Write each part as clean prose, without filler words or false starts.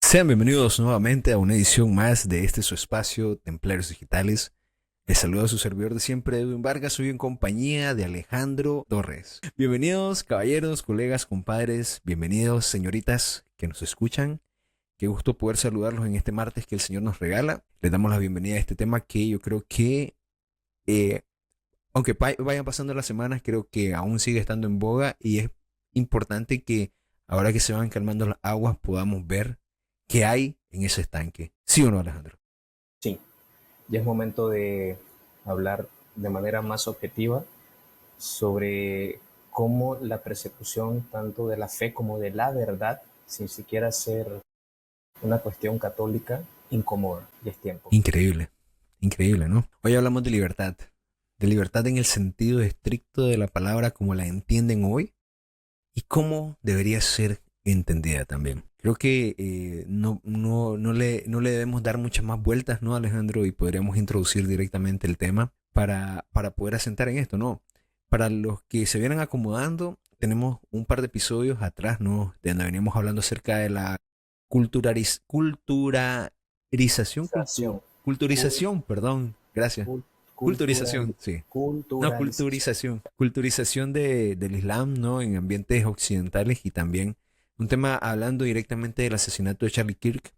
Sean bienvenidos nuevamente a una edición más de este su espacio, Templarios Digitales. Les saluda a su servidor de siempre, Edwin Vargas. Hoy en compañía de Alejandro Torres. Bienvenidos, caballeros, colegas, compadres. Bienvenidos, señoritas que nos escuchan. Qué gusto poder saludarlos en este martes que el Señor nos regala. Les damos la bienvenida a este tema que yo creo que, eh, aunque vayan pasando las semanas, creo que aún sigue estando en boga y es importante que ahora que se van calmando las aguas podamos ver qué hay en ese estanque. ¿Sí o no, Alejandro? Sí, ya es momento de hablar de manera más objetiva sobre cómo la persecución tanto de la fe como de la verdad, sin siquiera ser una cuestión católica, incomoda. Ya es tiempo. Increíble, increíble, ¿no? Hoy hablamos de libertad en el sentido estricto de la palabra como la entienden hoy y cómo debería ser entendida también. Creo que no le debemos dar muchas más vueltas, ¿no, Alejandro? Y podríamos introducir directamente el tema para poder asentar en esto, ¿no? Para los que se vienen acomodando, tenemos un par de episodios atrás, ¿no? De donde veníamos hablando acerca de la culturalización, Culturalización, cul- culturización, perdón, gracias. Culturización, sí. No, culturalización. culturización del Islam, ¿no? En ambientes occidentales y también un tema hablando directamente del asesinato de Charlie Kirk,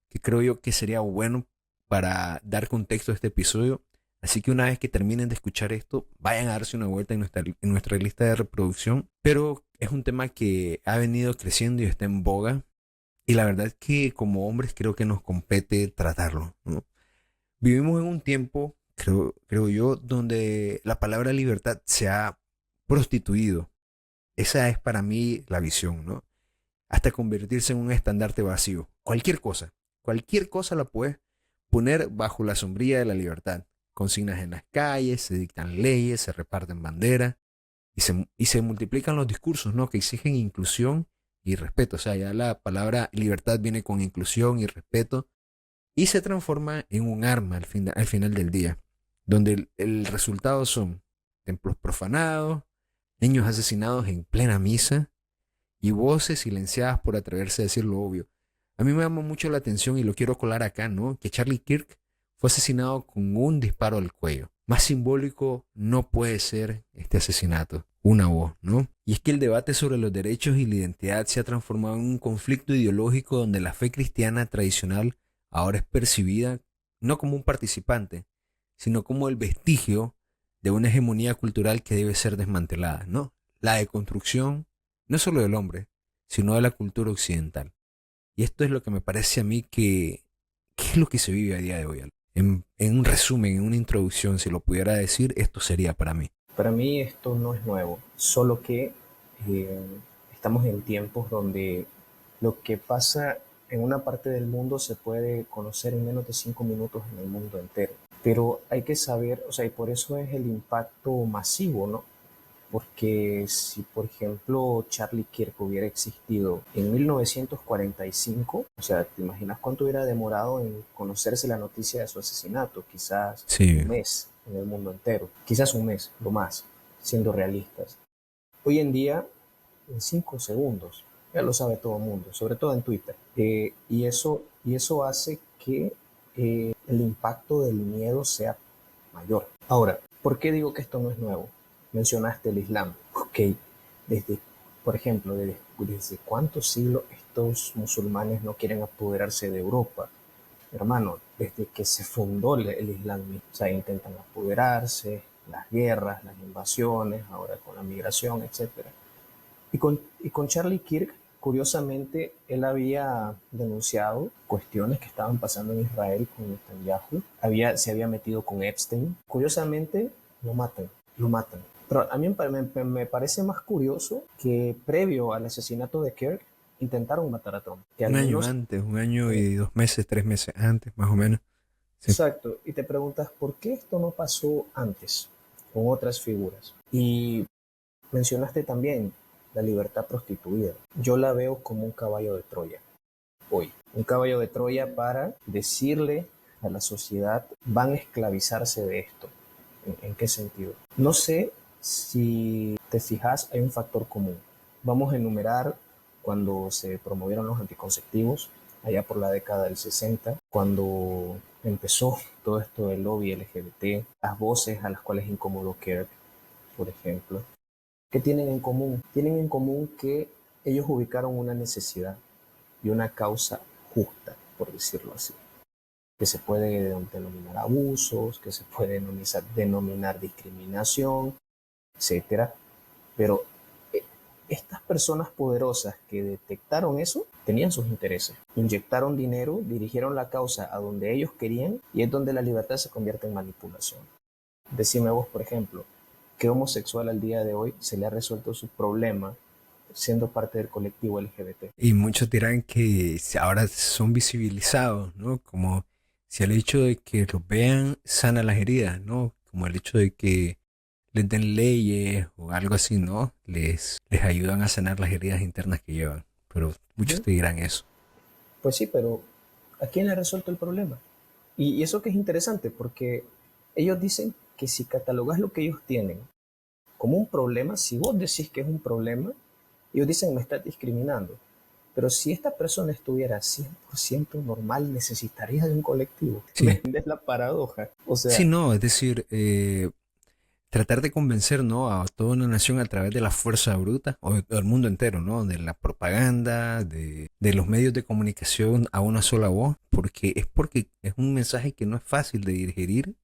que creo yo que sería bueno para dar contexto a este episodio. Así que una vez que terminen de escuchar esto, vayan a darse una vuelta en nuestra lista de reproducción. Pero es un tema que ha venido creciendo y está en boga. Y la verdad es que como hombres creo que nos compete tratarlo, ¿no? Vivimos en un tiempo, creo yo, donde la palabra libertad se ha prostituido. Esa es para mí la visión, ¿no? Hasta convertirse en un estandarte vacío. Cualquier cosa la puedes poner bajo la sombrilla de la libertad. Consignas en las calles, se dictan leyes, se reparten banderas y se multiplican los discursos, ¿no? Que exigen inclusión y respeto. O sea, ya la palabra libertad viene con inclusión y respeto y se transforma en un arma al final del día, donde el resultado son templos profanados, niños asesinados en plena misa y voces silenciadas por atreverse a decir lo obvio. A mí me llama mucho la atención y lo quiero colar acá, ¿no? Que Charlie Kirk fue asesinado con un disparo al cuello. Más simbólico no puede ser este asesinato. Una voz, ¿no? Y es que el debate sobre los derechos y la identidad se ha transformado en un conflicto ideológico donde la fe cristiana tradicional ahora es percibida no como un participante, sino como el vestigio de una hegemonía cultural que debe ser desmantelada, ¿no? La deconstrucción no solo del hombre, sino de la cultura occidental. Y esto es lo que me parece a mí que es lo que se vive a día de hoy. En un resumen, en una introducción, si lo pudiera decir, esto sería para mí. Para mí esto no es nuevo, solo que eh, estamos en tiempos donde lo que pasa en una parte del mundo se puede conocer en menos de 5 minutos en el mundo entero. Pero hay que saber, o sea, y por eso es el impacto masivo, ¿no? Porque si, por ejemplo, Charlie Kirk hubiera existido en 1945, o sea, ¿te imaginas cuánto hubiera demorado en conocerse la noticia de su asesinato? Quizás Sí, un mes en el mundo entero, quizás un mes, lo más, siendo realistas. Hoy en día, en 5 segundos, ya lo sabe todo el mundo, sobre todo en Twitter. Y eso hace que el impacto del miedo sea mayor. Ahora, ¿por qué digo que esto no es nuevo? Mencionaste el Islam. Ok, desde, por ejemplo, desde cuántos siglos estos musulmanes no quieren apoderarse de Europa. Hermano, desde que se fundó el Islam, o sea, intentan apoderarse, las guerras, las invasiones, ahora con la migración, etcétera. Y con Charlie Kirk, curiosamente, él había denunciado cuestiones que estaban pasando en Israel con Netanyahu. Se había metido con Epstein. Curiosamente, lo matan, lo matan. Pero a mí me parece más curioso que previo al asesinato de Kirk, intentaron matar a Trump. Que al un año menos, antes, un año eh, y 2 meses, 3 meses antes, más o menos. Sí. exacto. Y te preguntas, ¿por qué esto no pasó antes con otras figuras? Y mencionaste también la libertad prostituida. Yo la veo como un caballo de Troya hoy. Un caballo de Troya para decirle a la sociedad, van a esclavizarse de esto. ¿En qué sentido? No sé si te fijas, hay un factor común. Vamos a enumerar cuando se promovieron los anticonceptivos, allá por la década del 60, cuando empezó todo esto del lobby LGBT, las voces a las cuales incomodó Kirk, por ejemplo. ¿Qué tienen en común? Tienen en común que ellos ubicaron una necesidad y una causa justa, por decirlo así, que se puede denominar abusos, que se puede denominar discriminación, etcétera. Pero estas personas poderosas que detectaron eso tenían sus intereses, inyectaron dinero, dirigieron la causa a donde ellos querían y es donde la libertad se convierte en manipulación. Decime vos, por ejemplo, ¿qué homosexual al día de hoy se le ha resuelto su problema siendo parte del colectivo LGBT? Y muchos dirán que ahora son visibilizados, ¿no? Como si el hecho de que los vean sana las heridas, ¿no? Como el hecho de que les den leyes o algo así, ¿no? Les ayudan a sanar las heridas internas que llevan. Pero muchos ¿Sí? te dirán eso. Pues sí, pero ¿a quién le ha resuelto el problema? Y eso que es interesante, porque ellos dicen que si catalogas lo que ellos tienen como un problema, si vos decís que es un problema, ellos dicen me estás discriminando. Pero si esta persona estuviera 100% normal, necesitaría de un colectivo. ¿Me Sí, entiendes la paradoja? O sí, sea, no, es decir, tratar de convencer, ¿no? A toda una nación a través de la fuerza bruta, o del mundo entero, ¿no? De la propaganda, de los medios de comunicación a una sola voz, porque es un mensaje que no es fácil de digerir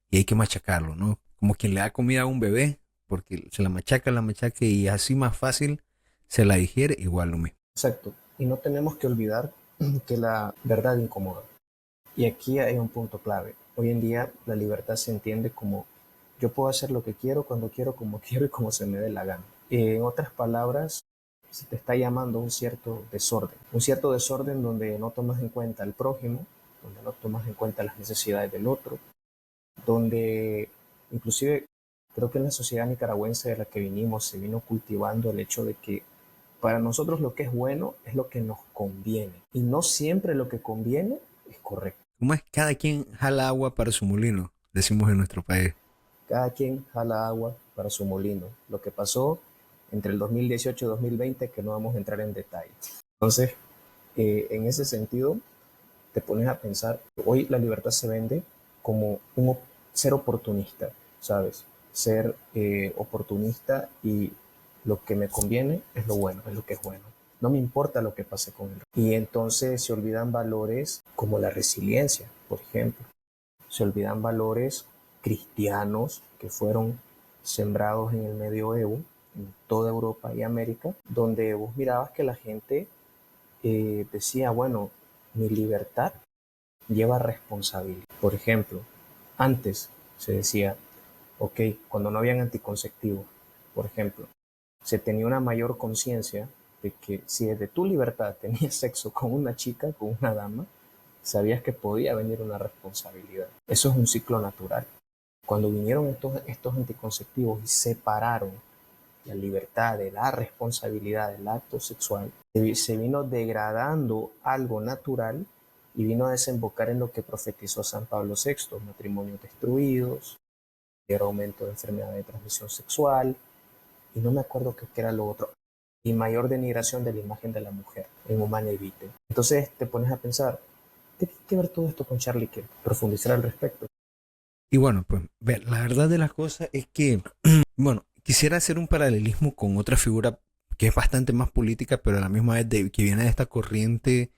y hay que machacarlo, ¿no? Como quien le da comida a un bebé, porque se la machaca y así más fácil se la digiere, igual lo mismo. exacto. Y no tenemos que olvidar que la verdad incomoda. Y aquí hay un punto clave. Hoy en día la libertad se entiende como yo puedo hacer lo que quiero, cuando quiero, como quiero y como se me dé la gana. En otras palabras, se te está llamando un cierto desorden donde no tomas en cuenta al prójimo, donde no tomas en cuenta las necesidades del otro, donde inclusive creo que en la sociedad nicaragüense de la que vinimos se vino cultivando el hecho de que para nosotros lo que es bueno es lo que nos conviene y no siempre lo que conviene es correcto. ¿Cómo es? Cada quien jala agua para su molino, decimos en nuestro país. Cada quien jala agua para su molino. Lo que pasó entre el 2018 y 2020 que no vamos a entrar en detalle. Entonces, en ese sentido, te pones a pensar, hoy la libertad se vende como ser oportunista, ¿sabes? Ser oportunista y lo que me conviene es lo bueno, es lo que es bueno. No me importa lo que pase con él. Y entonces se olvidan valores como la resiliencia, por ejemplo. Se olvidan valores cristianos que fueron sembrados en el medioevo, en toda Europa y América, donde vos mirabas que la gente decía, bueno, mi libertad lleva responsabilidad. Por ejemplo, antes se decía, ok, cuando no habían anticonceptivos, por ejemplo, se tenía una mayor conciencia de que si desde tu libertad tenías sexo con una chica, con una dama, sabías que podía venir una responsabilidad. Eso es un ciclo natural. Cuando vinieron estos anticonceptivos y separaron la libertad de la responsabilidad del acto sexual, se vino degradando algo natural y vino a desembocar en lo que profetizó San Pablo VI, matrimonios destruidos, el aumento de enfermedades de transmisión sexual, y no me acuerdo qué era lo otro, y mayor denigración de la imagen de la mujer en Humane Vitae. Entonces te pones a pensar, ¿qué tiene que ver todo esto con Charlie Kirk? Profundizar al respecto. Y bueno, pues la verdad de las cosas es que, bueno, quisiera hacer un paralelismo con otra figura que es bastante más política, pero a la misma vez que viene de esta corriente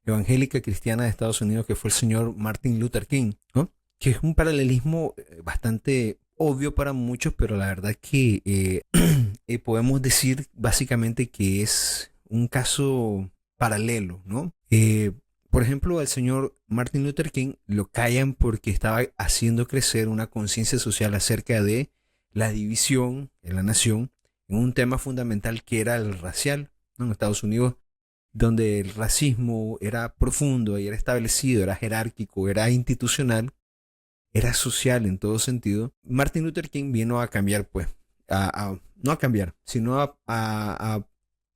evangélica cristiana de Estados Unidos, que fue el señor Martin Luther King, ¿no? Que es un paralelismo bastante obvio para muchos, pero la verdad que podemos decir básicamente que es un caso paralelo, ¿no? Por ejemplo, al señor Martin Luther King lo callan porque estaba haciendo crecer una conciencia social acerca de la división en la nación en un tema fundamental que era el racial, ¿no? En Estados Unidos, donde el racismo era profundo y era establecido, era jerárquico, era institucional, era social en todo sentido. Martin Luther King vino a cambiar, pues, no a cambiar, sino a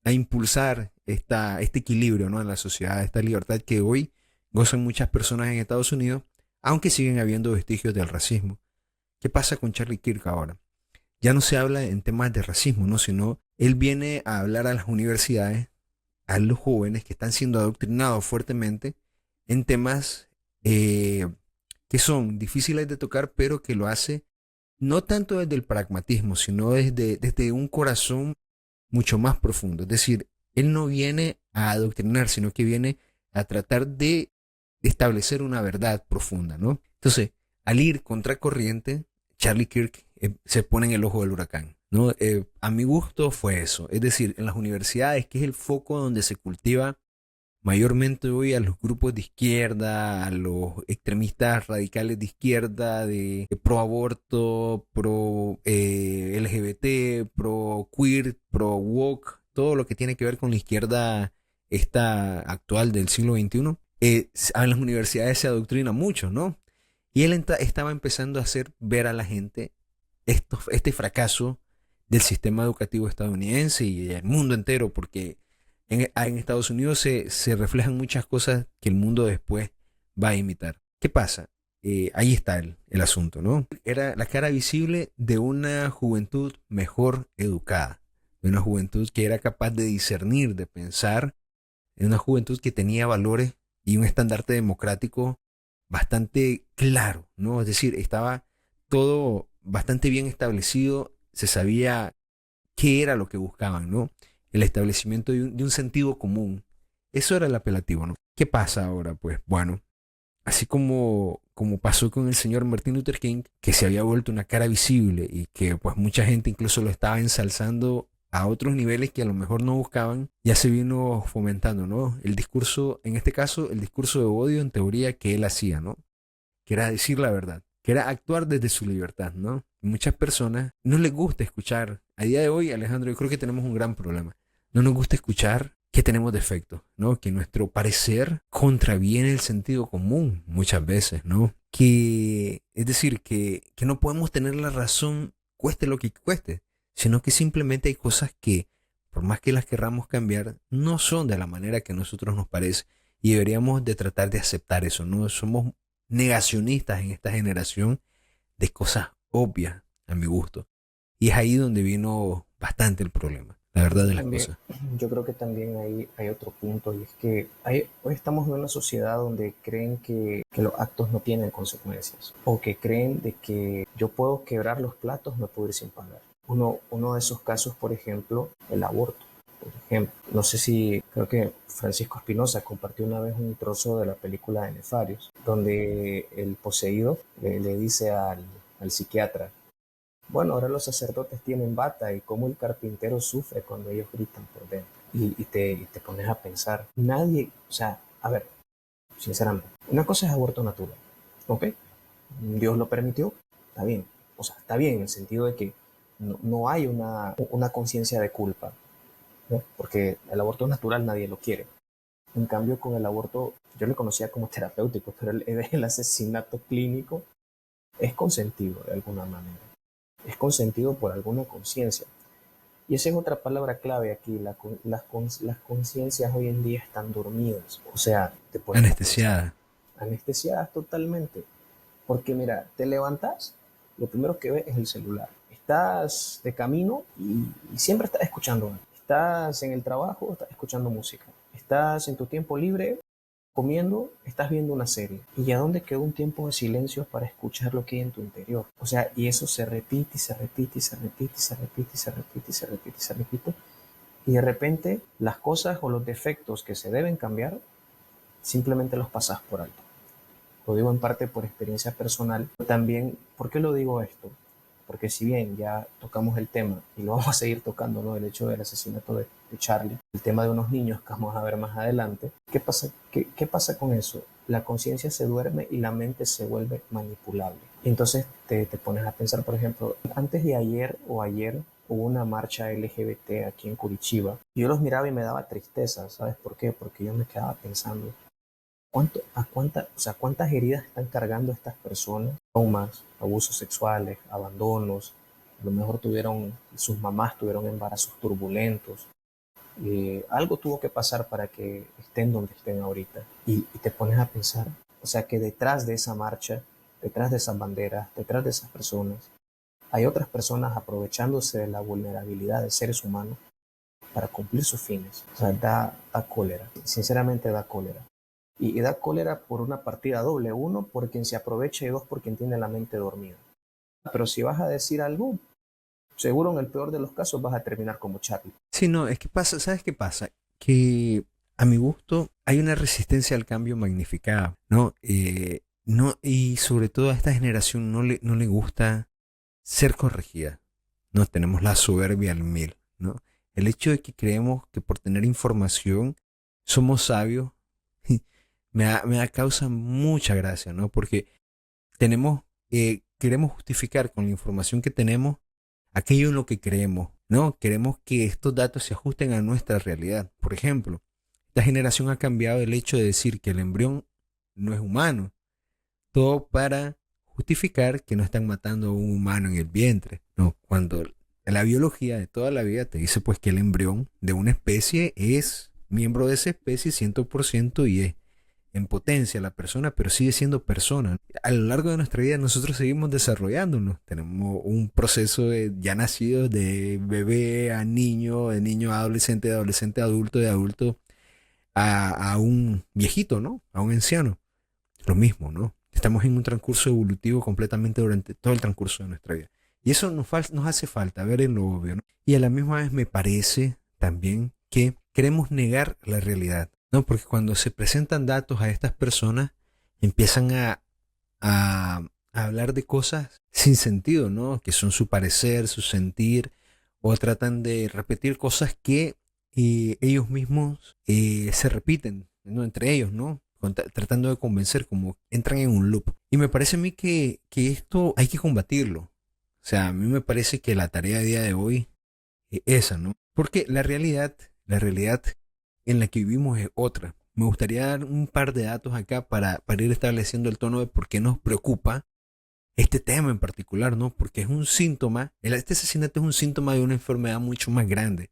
impulsar este equilibrio, ¿no? En la sociedad, esta libertad que hoy gozan muchas personas en Estados Unidos, aunque siguen habiendo vestigios del racismo. ¿Qué pasa con Charlie Kirk ahora? Ya no se habla en temas de racismo, ¿no? Sino él viene a hablar a las universidades a los jóvenes que están siendo adoctrinados fuertemente en temas que son difíciles de tocar, pero que lo hace no tanto desde el pragmatismo, sino desde un corazón mucho más profundo. Es decir, él no viene a adoctrinar, sino que viene a tratar de establecer una verdad profunda, ¿no? Entonces, al ir contracorriente, Charlie Kirk se pone en el ojo del huracán, ¿no? A mi gusto fue eso. Es decir, en las universidades, que es el foco donde se cultiva mayormente hoy a los grupos de izquierda, a los extremistas radicales de izquierda, de pro aborto, pro LGBT, pro queer, pro woke, todo lo que tiene que ver con la izquierda esta actual del siglo XXI. En las universidades se adoctrina mucho, ¿no? Y él estaba empezando a hacer ver a la gente este fracaso del sistema educativo estadounidense y del mundo entero, porque en Estados Unidos se reflejan muchas cosas que el mundo después va a imitar. ¿Qué pasa? Ahí está el asunto, ¿no? Era la cara visible de una juventud mejor educada, de una juventud que era capaz de discernir, de pensar, de una juventud que tenía valores y un estandarte democrático bastante claro, ¿no? Es decir, estaba todo bastante bien establecido, se sabía qué era lo que buscaban, ¿no? El establecimiento de un sentido común. Eso era el apelativo, ¿no? ¿Qué pasa ahora? Pues bueno, así como pasó con el señor Martin Luther King, que se había vuelto una cara visible y que pues mucha gente incluso lo estaba ensalzando a otros niveles que a lo mejor no buscaban, ya se vino fomentando, ¿no? El discurso, en este caso, el discurso de odio en teoría que él hacía, ¿no? Que era decir la verdad, que era actuar desde su libertad, ¿no? Y muchas personas no les gusta escuchar. A día de hoy, Alejandro, yo creo que tenemos un gran problema. No nos gusta escuchar que tenemos defectos, ¿no? Que nuestro parecer contraviene el sentido común muchas veces, ¿no? Que, es decir, que no podemos tener la razón cueste lo que cueste, sino que simplemente hay cosas que, por más que las querramos cambiar, no son de la manera que a nosotros nos parece y deberíamos de tratar de aceptar eso, ¿no? Somos negacionistas en esta generación de cosas obvias, a mi gusto. Y es ahí donde vino bastante el problema, la verdad de las También, cosas. yo creo que también hay otro punto y es que hoy estamos en una sociedad donde creen que los actos no tienen consecuencias o que creen de que yo puedo quebrar los platos, me puedo ir sin pagar. Uno de esos casos, por ejemplo, el aborto. Por ejemplo, no sé si creo que Francisco Espinosa compartió una vez un trozo de la película de Nefarios, donde el poseído le dice al psiquiatra, bueno, ahora los sacerdotes tienen bata y cómo el carpintero sufre cuando ellos gritan por dentro. Y te pones a pensar, nadie, o sea, a ver, sinceramente, una cosa es aborto natural, ¿ok? Dios lo permitió, está bien. O sea, está bien en el sentido de que no hay una conciencia de culpa, ¿no? Porque el aborto natural nadie lo quiere. En cambio, con el aborto, yo le conocía como terapéutico, pero el asesinato clínico es consentido de alguna manera. Es consentido por alguna conciencia. Y esa es otra palabra clave aquí. Las conciencias hoy en día están dormidas. O sea, te pones a pensar, Anestesiada. anestesiadas totalmente. Porque mira, te levantas, lo primero que ves es el celular. Estás de camino y siempre estás escuchando. Estás en el trabajo, estás escuchando música. Estás en tu tiempo libre, comiendo, estás viendo una serie. ¿Y a dónde quedó un tiempo de silencio para escuchar lo que hay en tu interior? O sea, y eso se repite y se repite y se repite y se repite y se repite y se repite y se repite. Y de repente las cosas o los defectos que se deben cambiar simplemente los pasas por alto. Lo digo en parte por experiencia personal. También, ¿por qué lo digo esto? Porque si bien ya tocamos el tema y lo vamos a seguir tocando, ¿no? El hecho del asesinato de Charlie, el tema de unos niños que vamos a ver más adelante, ¿qué pasa con eso? La conciencia se duerme y la mente se vuelve manipulable. Y entonces te pones a pensar, por ejemplo, antes de ayer o ayer hubo una marcha LGBT aquí en Curitiba. Y yo los miraba y me daba tristeza, ¿sabes por qué? Porque yo me quedaba pensando, ¿cuántas heridas están cargando estas personas? Traumas, abusos sexuales, abandonos, a lo mejor sus mamás tuvieron embarazos turbulentos. Algo tuvo que pasar para que estén donde estén ahorita. Y te pones a pensar, o sea que detrás de esa marcha, detrás de esas banderas, detrás de esas personas, hay otras personas aprovechándose de la vulnerabilidad de seres humanos para cumplir sus fines. O sea, da cólera, sinceramente da cólera. Y da cólera por una partida doble, uno por quien se aprovecha y dos por quien tiene la mente dormida. Pero si vas a decir algo, seguro en el peor de los casos vas a terminar como Charlie. Sí, no, es que pasa, ¿sabes qué pasa? Que a mi gusto hay una resistencia al cambio magnificada, ¿no? No, y sobre todo a esta generación no le gusta ser corregida. No tenemos la soberbia al mil, ¿no? El hecho de que creemos que por tener información somos sabios me da causa mucha gracia, ¿no? Porque tenemos, queremos justificar con la información que tenemos aquello en lo que creemos, ¿no? Queremos que estos datos se ajusten a nuestra realidad. Por ejemplo, esta generación ha cambiado el hecho de decir que el embrión no es humano, todo para justificar que no están matando a un humano en el vientre, ¿no? Cuando la biología de toda la vida te dice pues que el embrión de una especie es miembro de esa especie 100% y es en potencia la persona, pero sigue siendo persona. A lo largo de nuestra vida nosotros seguimos desarrollándonos. Tenemos un proceso de ya nacido de bebé a niño, de niño a adolescente, de adolescente a adulto, de adulto a un viejito, ¿no? A un anciano. Lo mismo, ¿no? Estamos en un transcurso evolutivo completamente durante todo el transcurso de nuestra vida. Y eso nos hace falta ver en lo obvio, ¿no? Y a la misma vez me parece también que queremos negar la realidad, ¿no? Porque cuando se presentan datos a estas personas, empiezan a hablar de cosas sin sentido, ¿no? Que son su parecer, su sentir, o tratan de repetir cosas que ellos mismos se repiten, ¿no? Entre ellos, ¿no? Tratando de convencer, como entran en un loop. Y me parece a mí que esto hay que combatirlo. O sea, a mí me parece que la tarea de día de hoy es esa, ¿no? Porque la realidad en la que vivimos es otra. Me gustaría dar un par de datos acá para ir estableciendo el tono de por qué nos preocupa este tema en particular, ¿no? Porque es un síntoma, este asesinato es un síntoma de una enfermedad mucho más grande.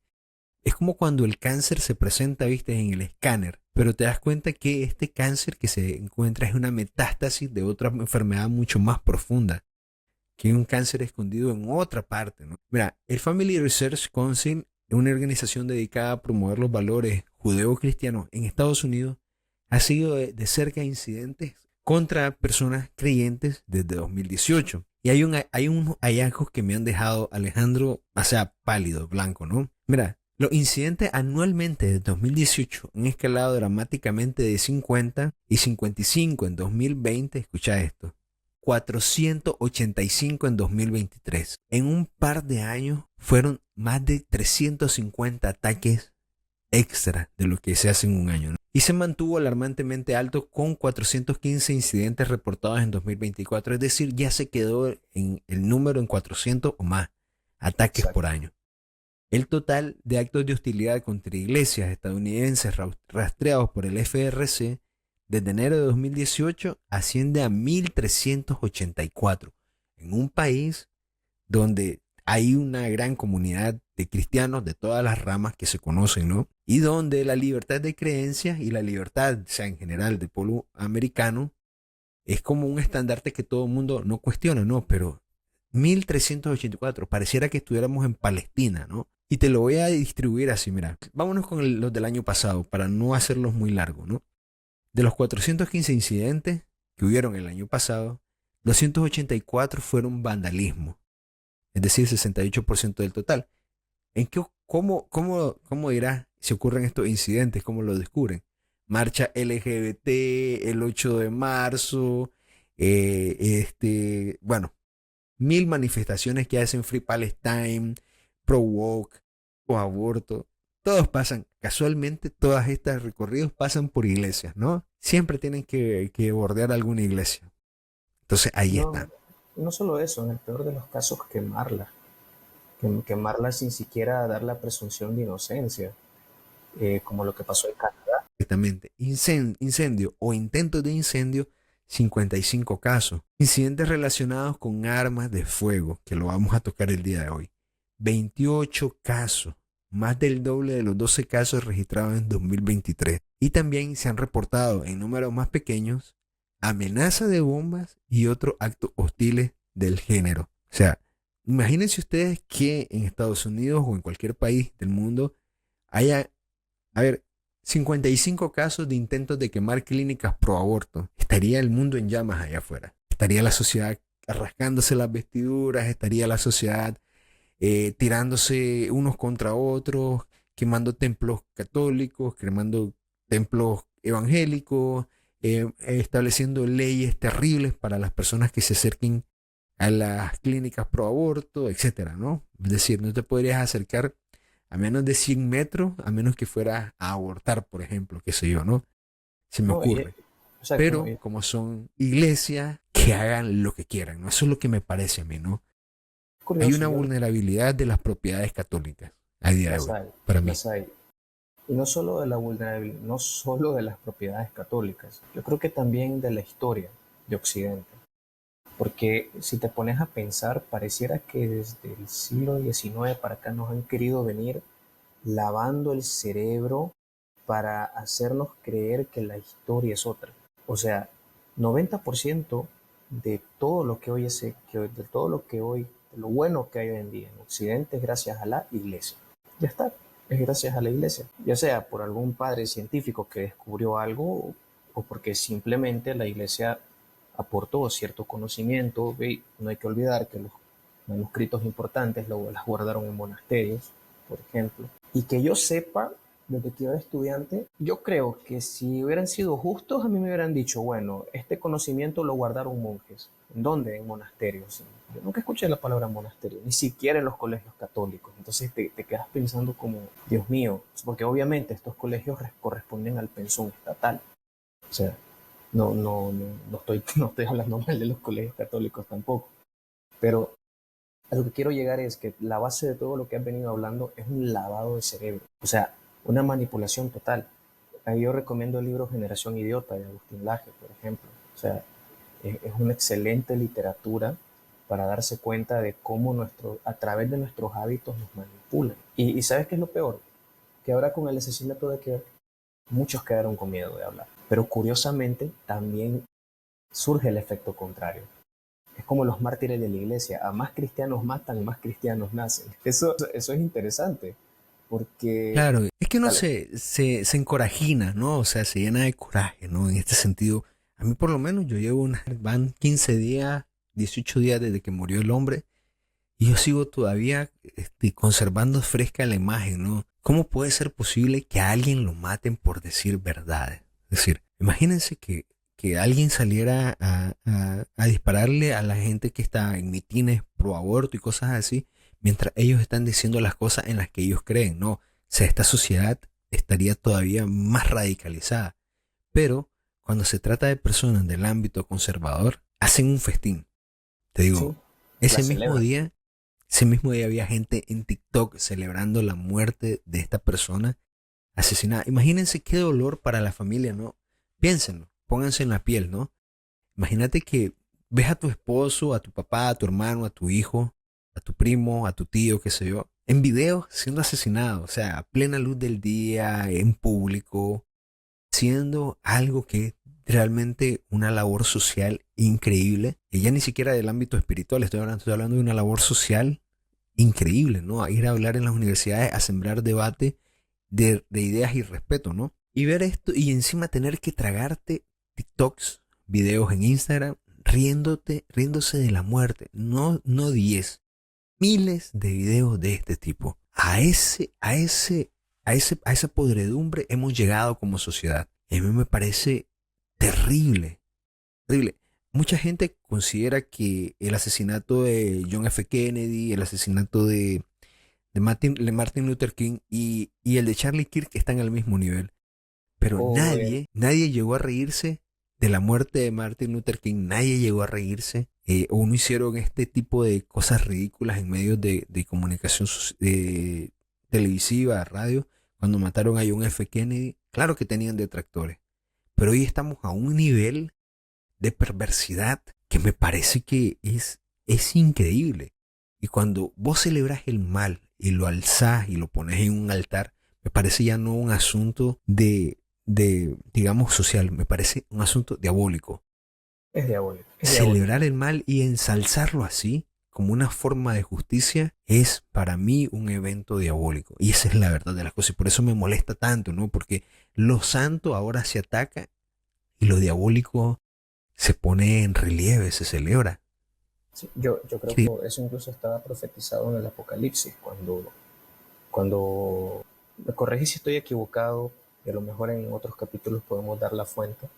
Es como cuando el cáncer se presenta, viste, en el escáner, pero te das cuenta que este cáncer que se encuentra es una metástasis de otra enfermedad mucho más profunda, que un cáncer escondido en otra parte, ¿no? Mira, el Family Research Council, una organización dedicada a promover los valores judeo-cristianos en Estados Unidos, ha sido de cerca incidentes contra personas creyentes desde 2018. Y hay unos hallazgos que me han dejado, Alejandro, o sea, pálido, blanco, ¿no? Mira, los incidentes anualmente desde 2018 han escalado dramáticamente de 50 y 55 en 2020. Escucha esto. 485 en 2023. En un par de años fueron más de 350 ataques extra de lo que se hace en un año, ¿no? Y se mantuvo alarmantemente alto con 415 incidentes reportados en 2024. Es decir, ya se quedó en el número en 400 o más ataques Exacto. por año. El total de actos de hostilidad contra iglesias estadounidenses rastreados por el FRC desde enero de 2018 asciende a 1.384 en un país donde hay una gran comunidad de cristianos de todas las ramas que se conocen, ¿no? Y donde la libertad de creencias y la libertad, o sea, en general del pueblo americano, es como un estandarte que todo el mundo no cuestiona, ¿no? Pero 1.384, pareciera que estuviéramos en Palestina, ¿no? Y te lo voy a distribuir así, mira. Vámonos con los del año pasado para no hacerlos muy largos, ¿no? De los 415 incidentes que hubieron el año pasado, 284 fueron vandalismo, es decir, 68% del total. ¿Cómo dirás si ocurren estos incidentes? ¿Cómo lo descubren? Marcha LGBT, el 8 de marzo, bueno, 1.000 manifestaciones que hacen Free Palestine, Pro Woke o aborto. Todos pasan, casualmente, todas estas recorridos pasan por iglesias, ¿no? Siempre tienen que bordear alguna iglesia. Entonces ahí No, está. no solo eso, en el peor de los casos quemarla. Quemarla sin siquiera dar la presunción de inocencia, como lo que pasó en Canadá. Exactamente. Incendio o intentos de incendio, 55 casos. Incidentes relacionados con armas de fuego, que lo vamos a tocar el día de hoy. 28 casos, más del doble de los 12 casos registrados en 2023. Y también se han reportado en números más pequeños amenaza de bombas y otros actos hostiles del género. O sea, imagínense ustedes que en Estados Unidos o en cualquier país del mundo haya, a ver, 55 casos de intentos de quemar clínicas pro aborto, estaría el mundo en llamas allá afuera. Estaría la sociedad rasgándose las vestiduras, estaría la sociedad tirándose unos contra otros, quemando templos católicos, quemando templos evangélicos, estableciendo leyes terribles para las personas que se acerquen a las clínicas pro aborto, etcétera, ¿no? Es decir, no te podrías acercar a menos de 100 metros, a menos que fueras a abortar, por ejemplo, qué sé yo, ¿no? Se me No, ocurre. exacto, ¿no? Pero como son iglesias, que hagan lo que quieran, ¿no? Eso es lo que me parece a mí, ¿no? Hay Curioso, una yo vulnerabilidad de las propiedades católicas a día de las hoy, hay, para mí. las hay. Y no solo de la vulnerabilidad, no solo de las propiedades católicas, yo creo que también de la historia de Occidente. Porque si te pones a pensar, pareciera que desde el siglo XIX para acá nos han querido venir lavando el cerebro para hacernos creer que la historia es otra. O sea, 90% de todo lo que hoy de todo lo que hoy, de lo bueno que hay hoy en día en Occidente es gracias a la iglesia. Ya está, es gracias a la iglesia. Ya sea por algún padre científico que descubrió algo o porque simplemente la iglesia aportó cierto conocimiento. Y no hay que olvidar que los manuscritos importantes los guardaron en monasterios, por ejemplo. Y que yo sepa, desde que yo era estudiante, yo creo que si hubieran sido justos, a mí me hubieran dicho, bueno, este conocimiento lo guardaron monjes. ¿En dónde? En monasterios. Yo nunca escuché la palabra monasterio, ni siquiera en los colegios católicos. Entonces te quedas pensando como, Dios mío, porque obviamente estos colegios corresponden al pensum estatal. O sea, no estoy hablando mal de los colegios católicos tampoco. Pero a lo que quiero llegar es que la base de todo lo que has venido hablando es un lavado de cerebro, o sea, una manipulación total. Ahí yo recomiendo el libro Generación Idiota de Agustín Laje, por ejemplo. O sea, es una excelente literatura para darse cuenta de cómo a través de nuestros hábitos nos manipulan. Y ¿sabes qué es lo peor? Que ahora con el asesinato de Kerr, muchos quedaron con miedo de hablar. Pero curiosamente también surge el efecto contrario. Es como los mártires de la iglesia. A más cristianos matan, más cristianos nacen. Eso es interesante, porque Claro, es que uno tal, se encorajina, ¿no? O sea, se llena de coraje, ¿no? En este sentido, a mí por lo menos yo llevo van 15 días, 18 días desde que murió el hombre y yo sigo todavía conservando fresca la imagen, ¿no? ¿Cómo puede ser posible que a alguien lo maten por decir verdades? Es decir, imagínense que alguien saliera a dispararle a la gente que está en mitines pro aborto y cosas así, mientras ellos están diciendo las cosas en las que ellos creen, ¿no? O sea, esta sociedad estaría todavía más radicalizada. Pero cuando se trata de personas del ámbito conservador, hacen un festín. Te sí, digo, la ese mismo celebran. día, ese mismo día había gente en TikTok celebrando la muerte de esta persona asesinada. Imagínense qué dolor para la familia, ¿no? Piénsenlo, pónganse en la piel, ¿no? Imagínate que ves a tu esposo, a tu papá, a tu hermano, a tu hijo, a tu primo, a tu tío, qué sé yo, en video siendo asesinado, o sea, a plena luz del día, en público, siendo algo que es realmente una labor social increíble, y ya ni siquiera del ámbito espiritual, estoy hablando de una labor social increíble, ¿no? A ir a hablar en las universidades, a sembrar debate de ideas y respeto, ¿no? Y ver esto y encima tener que tragarte TikToks, videos en Instagram, riéndose de la muerte. No, no 10, miles de videos de este tipo. A esa podredumbre hemos llegado como sociedad. Y a mí me parece terrible, terrible. Mucha gente considera que el asesinato de John F. Kennedy, el asesinato de Martin Luther King y el de Charlie Kirk están al mismo nivel. Pero O, nadie llegó a reírse de la muerte de Martin Luther King, nadie llegó a reírse, o no hicieron este tipo de cosas ridículas en medios de comunicación televisiva, radio, cuando mataron a John F. Kennedy. Claro que tenían detractores, pero hoy estamos a un nivel de perversidad que me parece que es increíble. Y cuando vos celebras el mal y lo alzás y lo pones en un altar, me parece ya no un asunto digamos, social, me parece un asunto diabólico. es diabólico, es diabólico. Celebrar el mal y ensalzarlo así, como una forma de justicia, es para mí un evento diabólico. Y esa es la verdad de las cosas. Y por eso me molesta tanto, ¿no? Porque lo santo ahora se ataca y lo diabólico se pone en relieve, se celebra. Sí, yo creo Increíble. que eso incluso estaba profetizado en el Apocalipsis, cuando me corregí si estoy equivocado, y a lo mejor en otros capítulos podemos dar la fuente,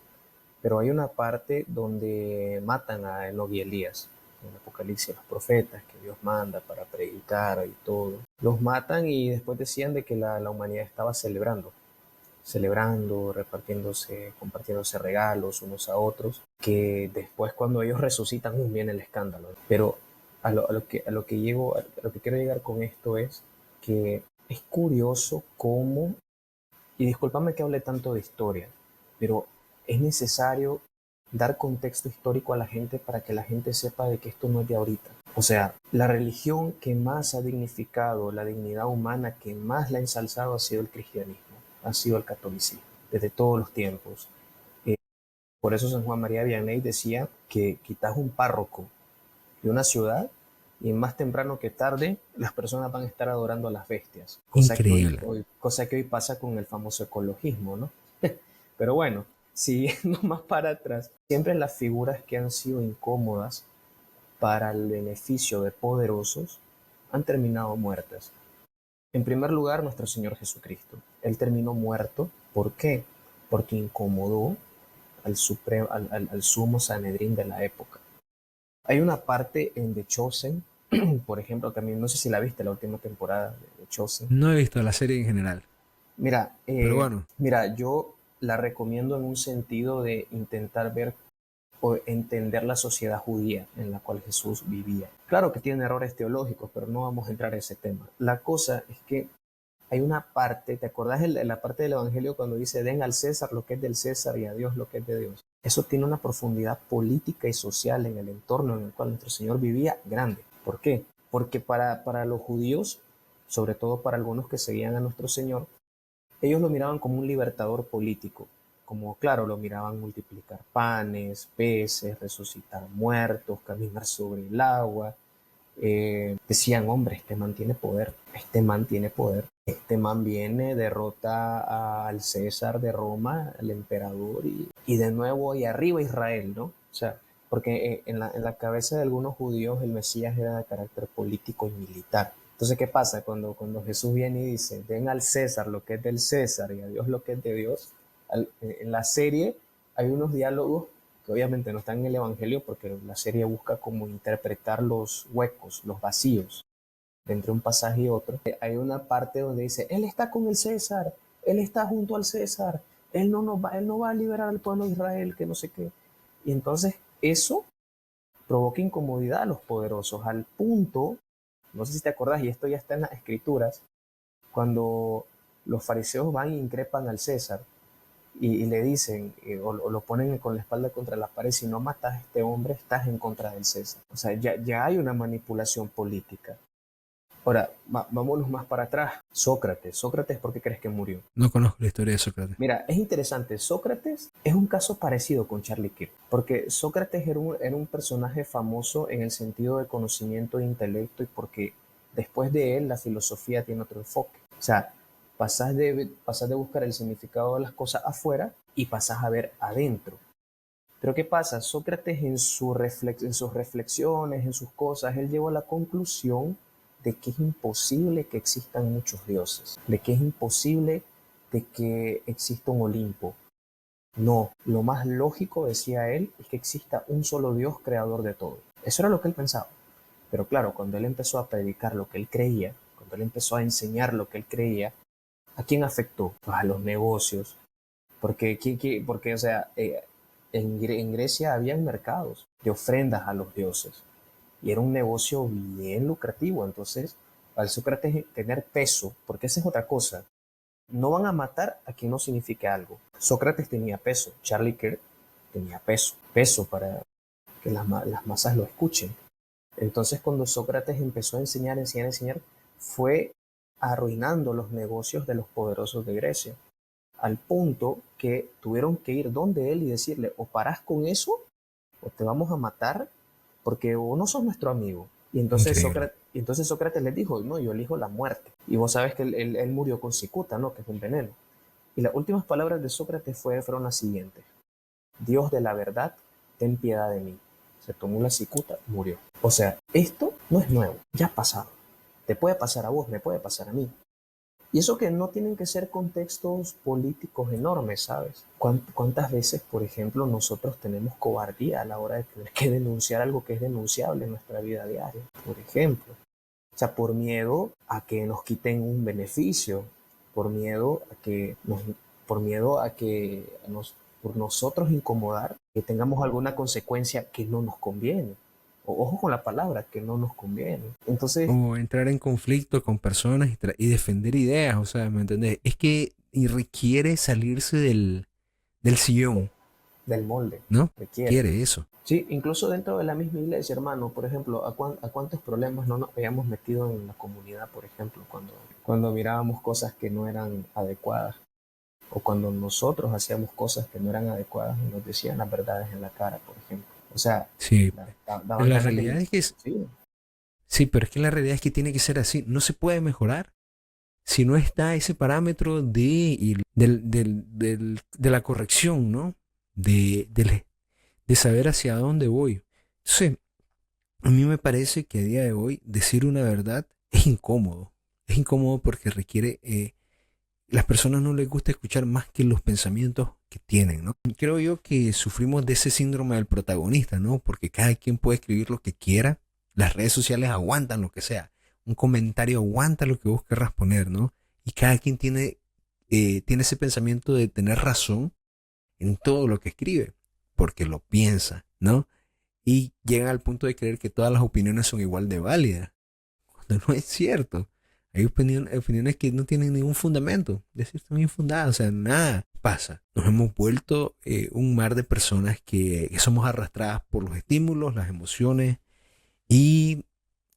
pero hay una parte donde matan a Enoch y Elías, en el Apocalipsis, los profetas que Dios manda para predicar y todo. Los matan y después decían de que la humanidad estaba celebrando, repartiéndose, compartiéndose regalos unos a otros, que después cuando ellos resucitan, viene el escándalo. Pero a lo que quiero llegar con esto es que es curioso cómo, y discúlpame que hable tanto de historia, pero es necesario dar contexto histórico a la gente para que la gente sepa de que esto no es de ahorita. O sea, la religión que más ha dignificado la dignidad humana, que más la ha ensalzado, ha sido el cristianismo, ha sido el catolicismo, desde todos los tiempos. Eh, por eso San Juan María Vianney decía que quitas un párroco de una ciudad y más temprano que tarde las personas van a estar adorando a las bestias, Increíble. cosa que hoy pasa con el famoso ecologismo, ¿no? Pero bueno, siguiendo más para atrás, siempre las figuras que han sido incómodas para el beneficio de poderosos han terminado muertas. En primer lugar, nuestro Señor Jesucristo. Él terminó muerto. ¿Por qué? Porque incomodó al sumo Sanedrín de la época. Hay una parte en The Chosen, por ejemplo, también, no sé si la viste la última temporada de The Chosen. No he visto la serie en general, Mira, pero bueno, yo la recomiendo en un sentido de intentar ver o entender la sociedad judía en la cual Jesús vivía. Claro que tiene errores teológicos, pero no vamos a entrar en ese tema. La cosa es que hay una parte, ¿te acordás de la parte del Evangelio cuando dice den al César lo que es del César y a Dios lo que es de Dios? Eso tiene una profundidad política y social en el entorno en el cual nuestro Señor vivía grande. ¿Por qué? Porque para los judíos, sobre todo para algunos que seguían a nuestro Señor, ellos lo miraban como un libertador político, como claro, lo miraban multiplicar panes, peces, resucitar muertos, caminar sobre el agua. Decían, hombre, este man tiene poder, este man viene, derrota al César de Roma, al emperador, y de nuevo y arriba Israel, ¿no? O sea, porque en la cabeza de algunos judíos el Mesías era de carácter político y militar. Entonces, ¿qué pasa? Cuando Jesús viene y dice, den al César lo que es del César y a Dios lo que es de Dios, en la serie hay unos diálogos que obviamente no están en el Evangelio porque la serie busca como interpretar los huecos, los vacíos entre un pasaje y otro. Hay una parte donde dice, Él está con el César, Él está junto al César, Él no va a liberar al pueblo de Israel, que no sé qué. Y entonces eso provoca incomodidad a los poderosos, al punto, no sé si te acordás, y esto ya está en las escrituras, cuando los fariseos van e increpan al César, y le dicen o lo ponen con la espalda contra la pared, si no matas a este hombre estás en contra del César. O sea, ya hay una manipulación política. Ahora, vámonos más para atrás. Sócrates, ¿por qué crees que murió? no conozco la historia de Sócrates. Mira, es interesante, Sócrates es un caso parecido con Charlie Kirk, porque Sócrates era un personaje famoso en el sentido de conocimiento e intelecto y porque después de él la filosofía tiene otro enfoque. O sea, pasas de buscar el significado de las cosas afuera y pasas a ver adentro. Pero ¿qué pasa? Sócrates en sus reflexiones, en sus cosas, él llegó a la conclusión de que es imposible que existan muchos dioses, de que es imposible de que exista un Olimpo. No, lo más lógico, decía él, es que exista un solo Dios creador de todo. Eso era lo que él pensaba. Pero claro, cuando él empezó a predicar lo que él creía, cuando él empezó a enseñar lo que él creía, ¿a quién afectó? Pues a los negocios. Porque o sea, en Grecia habían mercados de ofrendas a los dioses y era un negocio bien lucrativo. Entonces, al Sócrates tener peso, porque esa es otra cosa, no van a matar a quien no signifique algo. Sócrates tenía peso, Charlie Kirk tenía peso para que las masas lo escuchen. Entonces, cuando Sócrates empezó a enseñar, fue arruinando los negocios de los poderosos de Grecia, al punto que tuvieron que ir donde él y decirle, o parás con eso, o te vamos a matar, porque o no sos nuestro amigo, Increíble. Y entonces Sócrates les dijo, no, yo elijo la muerte. Y vos sabes que él murió con cicuta, ¿no? Que es un veneno. Y las últimas palabras de Sócrates fueron las siguientes. Dios de la verdad, ten piedad de mí. Se tomó la cicuta, murió. O sea, esto no es nuevo, ya ha pasado. Te puede pasar a vos, me puede pasar a mí. Y eso que no tienen que ser contextos políticos enormes, ¿sabes? ¿Cuántas veces, por ejemplo, nosotros tenemos cobardía a la hora de tener que denunciar algo que es denunciable en nuestra vida diaria? Por ejemplo. O sea, por miedo a que nos quiten un beneficio, por miedo a que nos, por miedo a que por nosotros incomodar, que tengamos alguna consecuencia que no nos conviene. Ojo con la palabra, que no nos conviene. Entonces, O entrar en conflicto con personas y defender ideas, o sea, ¿me entendés? Es que y requiere salirse del sillón, del molde, ¿no? requiere. Quiere eso. Sí, incluso dentro de la misma iglesia, hermano, por ejemplo, a cuántos problemas no nos habíamos metido en la comunidad, por ejemplo, cuando mirábamos cosas que no eran adecuadas, o cuando nosotros hacíamos cosas que no eran adecuadas y nos decían las verdades en la cara, por ejemplo. O sea, Sí, pero daban la ganas de... realidad es que Sí, sí, pero es que la realidad es que tiene que ser así. No se puede mejorar si no está ese parámetro de la corrección, ¿no? De saber hacia dónde voy. Entonces, a mí me parece que a día de hoy decir una verdad es incómodo. Es incómodo porque requiere, las personas no les gusta escuchar más que los pensamientos que tienen, ¿no? Creo yo que sufrimos de ese síndrome del protagonista, ¿no? Porque cada quien puede escribir lo que quiera, las redes sociales aguantan lo que sea, un comentario aguanta lo que vos querrás poner, ¿no? Y cada quien tiene ese pensamiento de tener razón en todo lo que escribe, porque lo piensa, ¿no? Y llegan al punto de creer que todas las opiniones son igual de válidas, cuando no es cierto. Hay opiniones que no tienen ningún fundamento, es decir, están infundadas, o sea, nada pasa. Nos hemos vuelto un mar de personas que somos arrastradas por los estímulos, las emociones y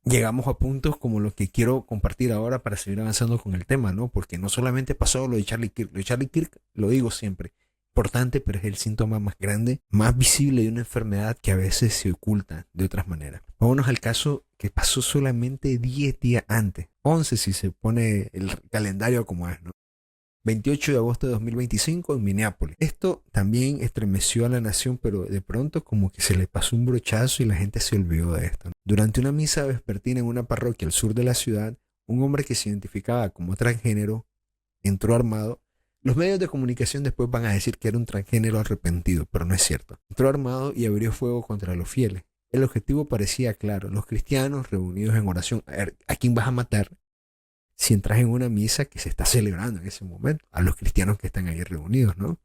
llegamos a puntos como los que quiero compartir ahora para seguir avanzando con el tema, ¿no? Porque no solamente pasó lo de Charlie Kirk, lo de Charlie Kirk lo digo siempre, importante, pero es el síntoma más grande, más visible de una enfermedad que a veces se oculta de otras maneras. Vámonos al caso que pasó solamente 10 días antes, 11 si se pone el calendario como es, ¿no? 28 de agosto de 2025 en Minneapolis. Esto también estremeció a la nación, pero de pronto como que se le pasó un brochazo y la gente se olvidó de esto. Durante una misa vespertina en una parroquia al sur de la ciudad, un hombre que se identificaba como transgénero entró armado. Los medios de comunicación después van a decir que era un transgénero arrepentido, pero no es cierto. Entró armado y abrió fuego contra los fieles. El objetivo parecía claro, los cristianos reunidos en oración. ¿A quién vas a matar si entras en una misa que se está celebrando en ese momento? A los cristianos que están ahí reunidos, ¿no?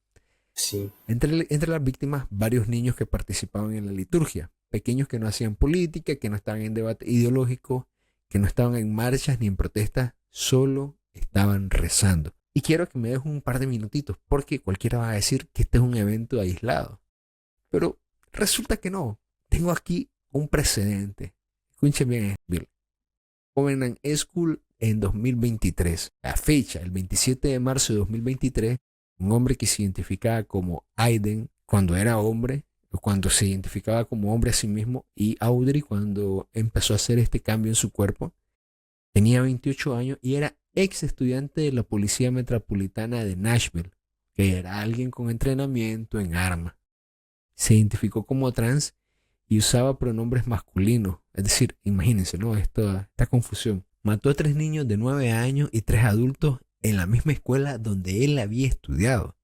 sí, Entre las víctimas, varios niños que participaban en la liturgia, pequeños que no hacían política, que no estaban en debate ideológico, que no estaban en marchas ni en protestas, solo estaban rezando. Y quiero que me dejes un par de minutitos, porque cualquiera va a decir que este es un evento aislado. Pero resulta que no. Tengo aquí un precedente. Escuchen bien, Bill. Covenant School en 2023. La fecha, el 27 de marzo de 2023, un hombre que se identificaba como Aiden cuando era hombre, o cuando se identificaba como hombre a sí mismo, y Audrey cuando empezó a hacer este cambio en su cuerpo, tenía 28 años y era ex estudiante de la Policía Metropolitana de Nashville, que era alguien con entrenamiento en armas. Se identificó como trans y usaba pronombres masculinos. Es decir, imagínense, ¿no? Esta confusión. Mató a 3 niños de 9 años y 3 adultos en la misma escuela donde él había estudiado.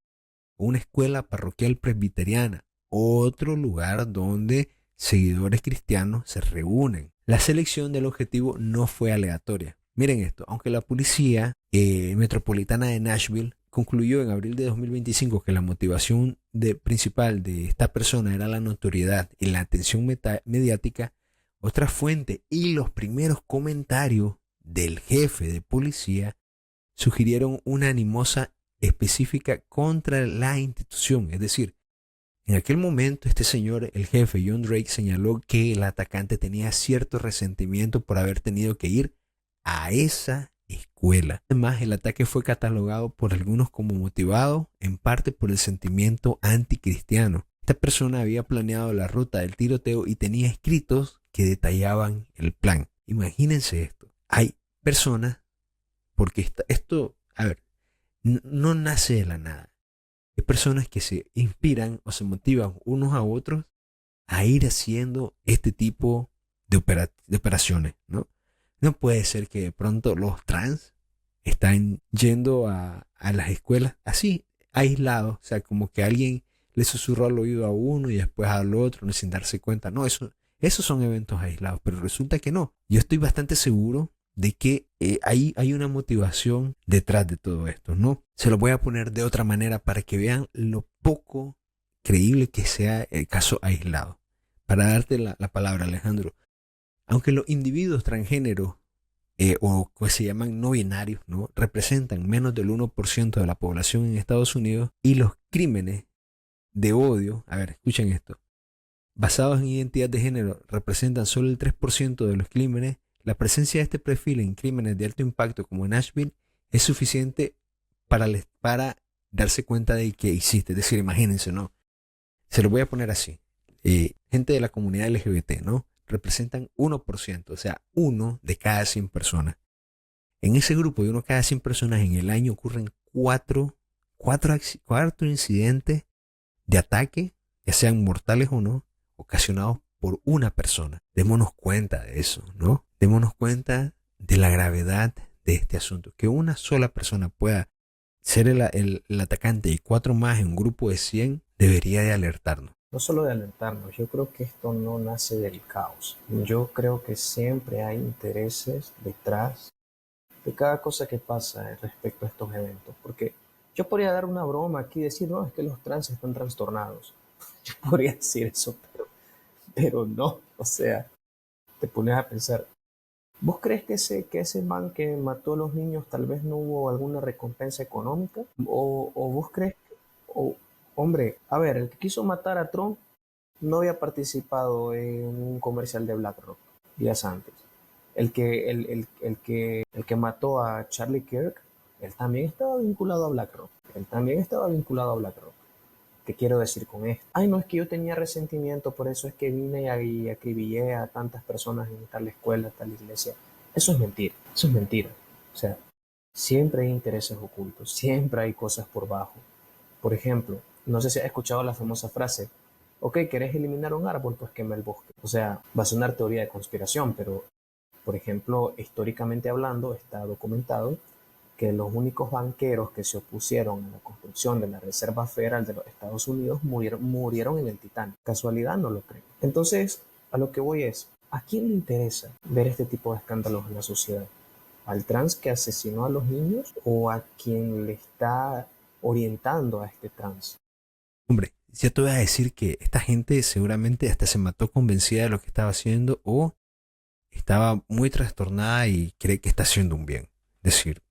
Una escuela parroquial presbiteriana, otro lugar donde seguidores cristianos se reúnen. La selección del objetivo no fue aleatoria. Miren esto, aunque la policía metropolitana de Nashville concluyó en abril de 2025 que la motivación principal de esta persona era la notoriedad y la atención mediática, otra fuente y los primeros comentarios del jefe de policía sugirieron una animosa específica contra la institución. Es decir, en aquel momento este señor, el jefe John Drake, señaló que el atacante tenía cierto resentimiento por haber tenido que ir a esa escuela. Además, el ataque fue catalogado por algunos como motivado en parte por el sentimiento anticristiano. Esta persona había planeado la ruta del tiroteo y tenía escritos que detallaban el plan. Imagínense esto. Hay personas, porque esto, a ver, no nace de la nada. Hay personas que se inspiran o se motivan unos a otros a ir haciendo este tipo de operaciones, ¿no? No puede ser que de pronto los trans están yendo a las escuelas así, aislados, o sea, como que alguien le susurró al oído a uno y después al otro, no, sin darse cuenta. No, esos son eventos aislados, pero resulta que no. Yo estoy bastante seguro de que hay una motivación detrás de todo esto, ¿no? Se lo voy a poner de otra manera para que vean lo poco creíble que sea el caso aislado. Para darte la palabra, Alejandro, aunque los individuos transgéneros o que se llaman no binarios, ¿no? Representan menos del 1% de la población en Estados Unidos, y los crímenes de odio, a ver, escuchen esto, basados en identidad de género representan solo el 3% de los crímenes. La presencia de este perfil en crímenes de alto impacto como en Nashville es suficiente para darse cuenta de que existe. Es decir, imagínense, ¿no? Se lo voy a poner así. Gente de la comunidad LGBT, ¿no? Representan 1%, o sea, 1 de cada 100 personas. En ese grupo de 1 cada 100 personas en el año ocurren 4 incidentes de ataque, ya sean mortales o no, ocasionados por una persona. Démonos cuenta de eso, ¿no? Démonos cuenta de la gravedad de este asunto. Que una sola persona pueda ser el atacante y 4 más en un grupo de 100 debería de alertarnos. No solo de alertarnos, yo creo que esto no nace del caos. Yo creo que siempre hay intereses detrás de cada cosa que pasa respecto a estos eventos. Porque yo podría dar una broma aquí y decir, no, es que los trans están trastornados. Yo podría decir eso, pero no. O sea, te pones a pensar, ¿vos crees que ese man que mató a los niños tal vez no hubo alguna recompensa económica? ¿O vos crees o, hombre, a ver, el que quiso matar a Trump no había participado en un comercial de BlackRock días antes? El que mató a Charlie Kirk, él también estaba vinculado a BlackRock. Él también estaba vinculado a BlackRock. ¿Qué quiero decir con esto? Ay, no, es que yo tenía resentimiento, por eso es que vine y acribillé a tantas personas en tal escuela, tal iglesia. Eso es mentira, eso es mentira. O sea, siempre hay intereses ocultos, siempre hay cosas por bajo. Por ejemplo, no sé si has escuchado la famosa frase, ok, ¿querés eliminar un árbol? Pues quema el bosque. O sea, va a sonar teoría de conspiración, pero, por ejemplo, históricamente hablando, está documentado que los únicos banqueros que se opusieron a la construcción de la Reserva Federal de los Estados Unidos murieron en el Titanic. ¿Casualidad? No lo creo. Entonces, a lo que voy es, ¿a quién le interesa ver este tipo de escándalos en la sociedad? ¿Al trans que asesinó a los niños o a quien le está orientando a este trans? Hombre, ya te voy a decir que esta gente seguramente hasta se mató convencida de lo que estaba haciendo o estaba muy trastornada y cree que está haciendo un bien. Es decir,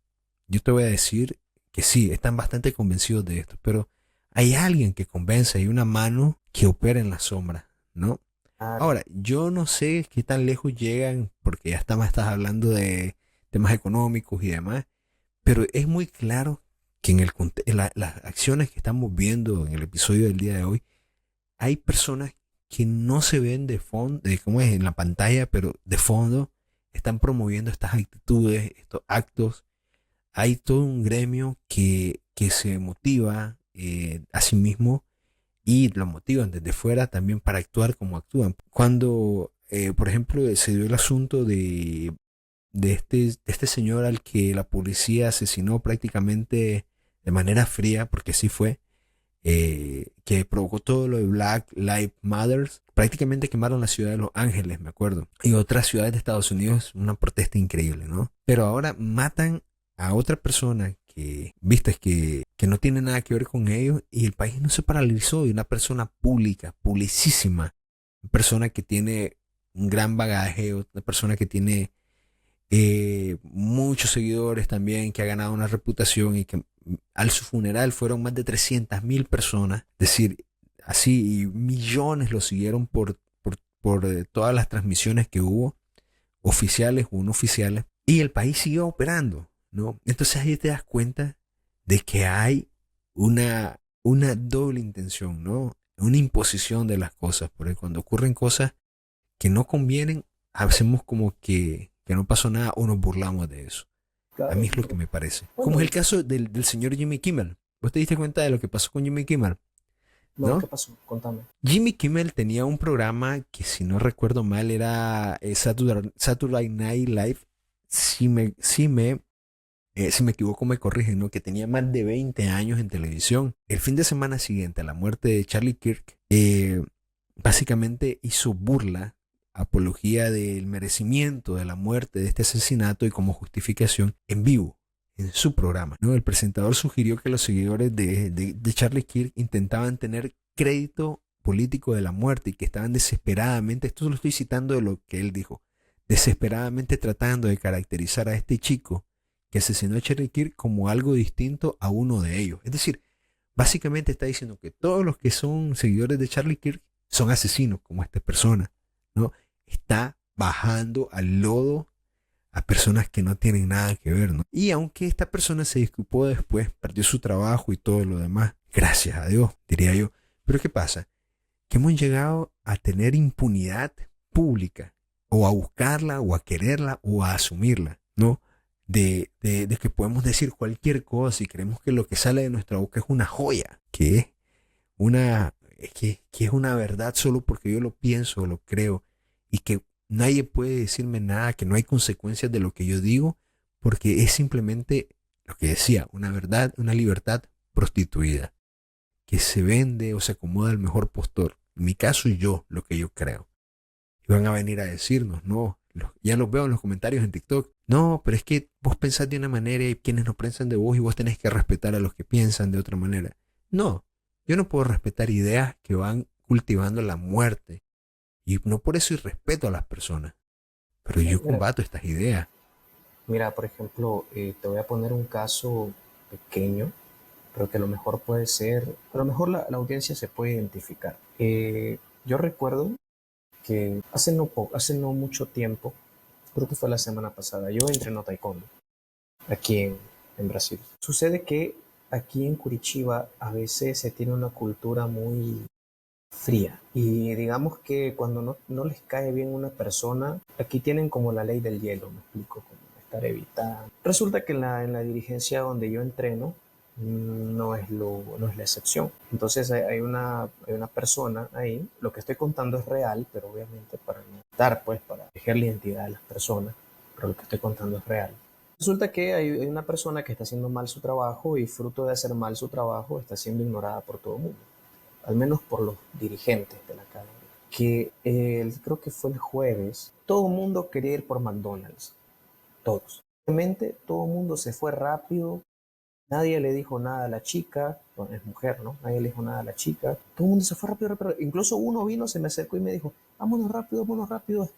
yo te voy a decir que sí, están bastante convencidos de esto, pero hay alguien que convence, hay una mano que opera en la sombra, ¿no? Claro, Ahora, yo no sé qué tan lejos llegan, porque ya estás hablando de temas económicos y demás, pero es muy claro que en las acciones que estamos viendo en el episodio del día de hoy, hay personas que no se ven de fondo, cómo es en la pantalla, pero de fondo están promoviendo estas actitudes, estos actos. Hay todo un gremio que se motiva a sí mismo y lo motivan desde fuera también para actuar como actúan. Cuando, por ejemplo, se dio el asunto de este señor al que la policía asesinó prácticamente de manera fría, porque así fue, que provocó todo lo de Black Lives Matter, prácticamente quemaron la ciudad de Los Ángeles, me acuerdo, y otras ciudades de Estados Unidos, una protesta increíble, ¿no? Pero ahora matan a otra persona que, viste, que no tiene nada que ver con ellos y el país no se paralizó, y una persona pública, publicísima, una persona que tiene un gran bagaje, una persona que tiene muchos seguidores también, que ha ganado una reputación y que al su funeral fueron más de 300.000 personas, es decir, así, y millones lo siguieron por todas las transmisiones que hubo, oficiales o no oficiales, y el país siguió operando, ¿no? Entonces ahí te das cuenta de que hay una doble intención, ¿no? Una imposición de las cosas, porque cuando ocurren cosas que no convienen, hacemos como que no pasó nada o nos burlamos de eso. A Claro, mí es lo que me parece. Como es bueno, el caso del señor Jimmy Kimmel. ¿Vos te diste cuenta de lo que pasó con Jimmy Kimmel? no, ¿qué ¿No? pasó? Contame. Jimmy Kimmel tenía un programa que, si no recuerdo mal, era Saturday Night Live. Si me equivoco, me corrigen, ¿no? Que tenía más de 20 años en televisión. El fin de semana siguiente a la muerte de Charlie Kirk, básicamente hizo burla, apología del merecimiento de la muerte de este asesinato y como justificación en vivo en su programa, ¿no? El presentador sugirió que los seguidores de Charlie Kirk intentaban tener crédito político de la muerte y que estaban desesperadamente, esto lo estoy citando de lo que él dijo, desesperadamente tratando de caracterizar a este chico que asesinó a Charlie Kirk como algo distinto a uno de ellos. Es decir, básicamente está diciendo que todos los que son seguidores de Charlie Kirk son asesinos, como esta persona, ¿no? Está bajando al lodo a personas que no tienen nada que ver, ¿no? Y aunque esta persona se disculpó después, perdió su trabajo y todo lo demás, gracias a Dios, diría yo. Pero ¿qué pasa? Que hemos llegado a tener impunidad pública, o a buscarla, o a quererla, o a asumirla, ¿no? De que podemos decir cualquier cosa y creemos que lo que sale de nuestra boca es una joya, que es una verdad solo porque yo lo pienso o lo creo, y que nadie puede decirme nada, que no hay consecuencias de lo que yo digo, porque es simplemente lo que decía, una verdad, una libertad prostituida, que se vende o se acomoda al mejor postor. En mi caso, yo, lo que yo creo. Y van a venir a decirnos, no, ya los veo en los comentarios en TikTok, no, pero es que vos pensás de una manera y quienes no piensan de vos y vos tenés que respetar a los que piensan de otra manera. No, yo no puedo respetar ideas que van cultivando la muerte. Y no por eso irrespeto a las personas, pero yo Mira, combato estas ideas. mira, por ejemplo, te voy a poner un caso pequeño, pero que a lo mejor puede ser, a lo mejor la audiencia se puede identificar. Yo recuerdo que hace no mucho tiempo, creo que fue la semana pasada, yo entreno taekwondo aquí en Brasil. Sucede que aquí en Curitiba a veces se tiene una cultura muy fría y digamos que cuando no les cae bien una persona, aquí tienen como la ley del hielo, me explico, como estar evitando. Resulta que en la dirigencia donde yo entreno, no es la excepción. Entonces hay una persona ahí, lo que estoy contando es real, pero obviamente para no dar, pues, para proteger la identidad de las personas, pero lo que estoy contando es real. Resulta que hay una persona que está haciendo mal su trabajo y fruto de hacer mal su trabajo está siendo ignorada por todo el mundo, al menos por los dirigentes de la academia. Que creo que fue el jueves, todo el mundo quería ir por McDonald's, todos. Obviamente todo el mundo se fue rápido. Nadie le dijo nada a la chica, bueno, es mujer, ¿no? Nadie le dijo nada a la chica. Todo el mundo se fue rápido, rápido. Incluso uno vino, se me acercó y me dijo, vámonos rápido.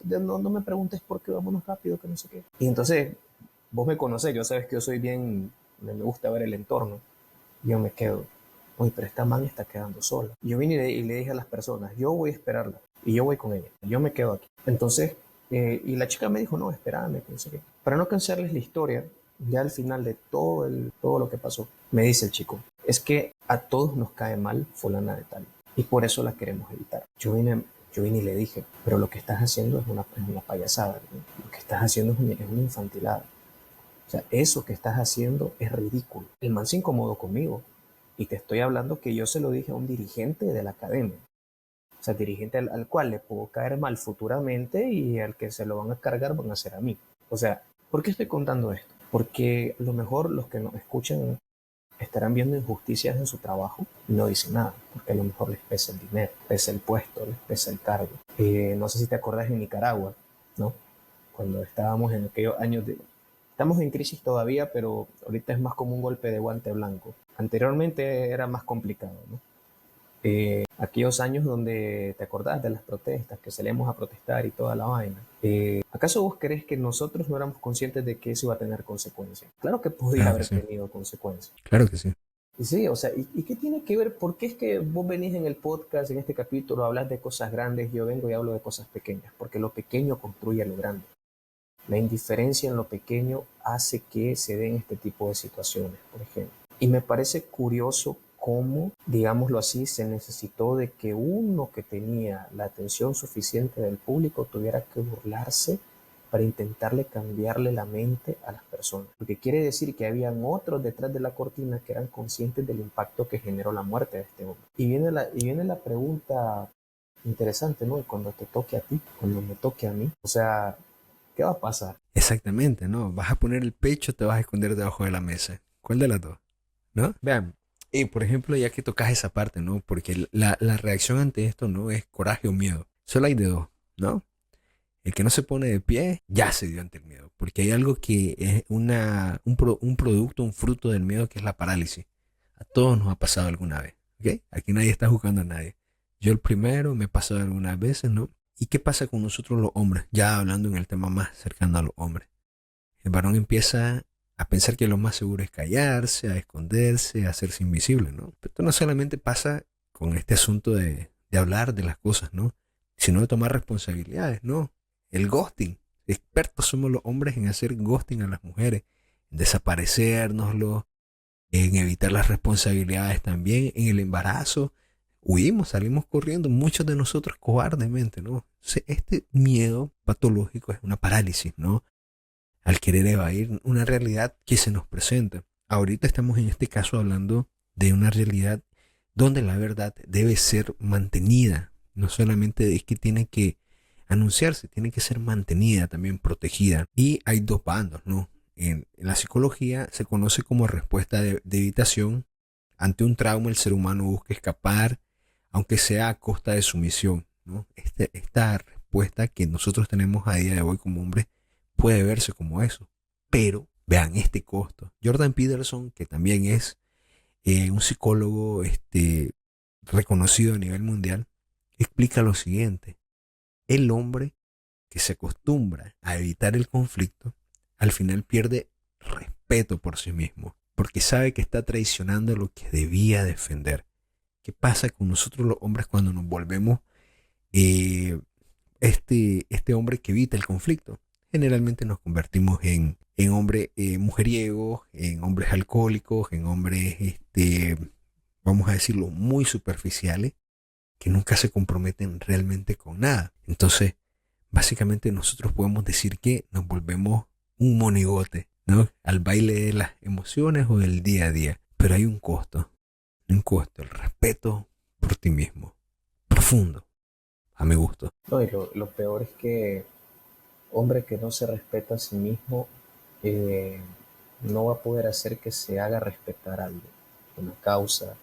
No me preguntes por qué, vámonos rápido, que no sé qué. Y entonces, vos me conocés, yo sabes que yo soy bien, me gusta ver el entorno. Y yo me quedo, uy, pero esta man está quedando sola. Y yo vine y le dije a las personas, yo voy a esperarla. Y yo voy con ella. Yo me quedo aquí. Entonces, y la chica me dijo, no, espérame, que no sé qué. Para no cansarles la historia, ya al final de todo lo que pasó, me dice el chico, es que a todos nos cae mal fulana de tal. Y por eso la queremos evitar. Yo vine y le dije, pero lo que estás haciendo es una payasada, ¿no? Lo que estás haciendo es una infantilada. O sea, eso que estás haciendo es ridículo. El man se incomodó conmigo. Y te estoy hablando que yo se lo dije a un dirigente de la academia. O sea, dirigente al cual le puedo caer mal futuramente y al que se lo van a cargar van a ser a mí. O sea, ¿por qué estoy contando esto? Porque a lo mejor los que nos escuchan estarán viendo injusticias en su trabajo y no dicen nada, porque a lo mejor les pesa el dinero, les pesa el puesto, les pesa el cargo. No sé si te acuerdas en Nicaragua, ¿no? Cuando estábamos en aquellos años de... Estamos en crisis todavía, pero ahorita es más como un golpe de guante blanco. Anteriormente era más complicado, ¿no? Aquellos años donde te acordás de las protestas, que salíamos a protestar y toda la vaina. ¿Acaso vos crees que nosotros no éramos conscientes de que eso iba a tener consecuencias? Claro que podía Claro que haber sí, tenido consecuencias. claro que sí. Y sí, o sea, ¿y qué tiene que ver? ¿Por qué es que vos venís en el podcast, en este capítulo, hablas de cosas grandes, yo vengo y hablo de cosas pequeñas? Porque lo pequeño construye lo grande. La indiferencia en lo pequeño hace que se den este tipo de situaciones, por ejemplo. Y me parece curioso cómo, digámoslo así, se necesitó de que uno que tenía la atención suficiente del público tuviera que burlarse para intentarle cambiarle la mente a las personas. Porque quiere decir que habían otros detrás de la cortina que eran conscientes del impacto que generó la muerte de este hombre. Y viene la pregunta interesante, ¿no? Y cuando te toque a ti, cuando me toque a mí, o sea, ¿qué va a pasar? Exactamente, ¿no? ¿Vas a poner el pecho o te vas a esconder debajo de la mesa? ¿Cuál de las dos? ¿No? Vean, y por ejemplo, ya que tocas esa parte, ¿no? Porque la reacción ante esto no es coraje o miedo. Solo hay de dos, ¿no? El que no se pone de pie ya se dio ante el miedo. Porque hay algo que es un producto, un fruto del miedo que es la parálisis. A todos nos ha pasado alguna vez, ¿ok? Aquí nadie está juzgando a nadie. Yo el primero me he pasado algunas veces, ¿no? ¿Y qué pasa con nosotros los hombres? Ya hablando en el tema más cercano a los hombres. El varón empieza a pensar que lo más seguro es callarse, a esconderse, a hacerse invisible, ¿no? Pero esto no solamente pasa con este asunto de hablar de las cosas, ¿no? Sino de tomar responsabilidades, ¿no? El ghosting. Expertos somos los hombres en hacer ghosting a las mujeres, en desaparecérnoslo, en evitar las responsabilidades también, en el embarazo. Huimos, salimos corriendo, muchos de nosotros cobardemente, ¿no? Entonces, este miedo patológico es una parálisis, ¿no? Al querer evadir una realidad que se nos presenta. Ahorita estamos en este caso hablando de una realidad donde la verdad debe ser mantenida. No solamente es que tiene que anunciarse, tiene que ser mantenida, también protegida. Y hay dos bandos, ¿no? En la psicología se conoce como respuesta de evitación. Ante un trauma el ser humano busca escapar, aunque sea a costa de su misión, ¿no? Esta respuesta que nosotros tenemos a día de hoy como hombres puede verse como eso. Pero vean este costo. Jordan Peterson, que también es un psicólogo reconocido a nivel mundial, explica lo siguiente. El hombre que se acostumbra a evitar el conflicto, al final pierde respeto por sí mismo, porque sabe que está traicionando lo que debía defender. ¿Qué pasa con nosotros los hombres cuando nos volvemos eh, este hombre que evita el conflicto? Generalmente nos convertimos en hombres mujeriegos, en hombres alcohólicos, en hombres, vamos a decirlo, muy superficiales, que nunca se comprometen realmente con nada. Entonces, básicamente nosotros podemos decir que nos volvemos un monigote, ¿no? Al baile de las emociones o del día a día. Pero hay un costo, el respeto por ti mismo, profundo, a mi gusto. No, y lo peor es que hombre que no se respeta a sí mismo eh, no va a poder hacer que se haga respetar algo, una causa,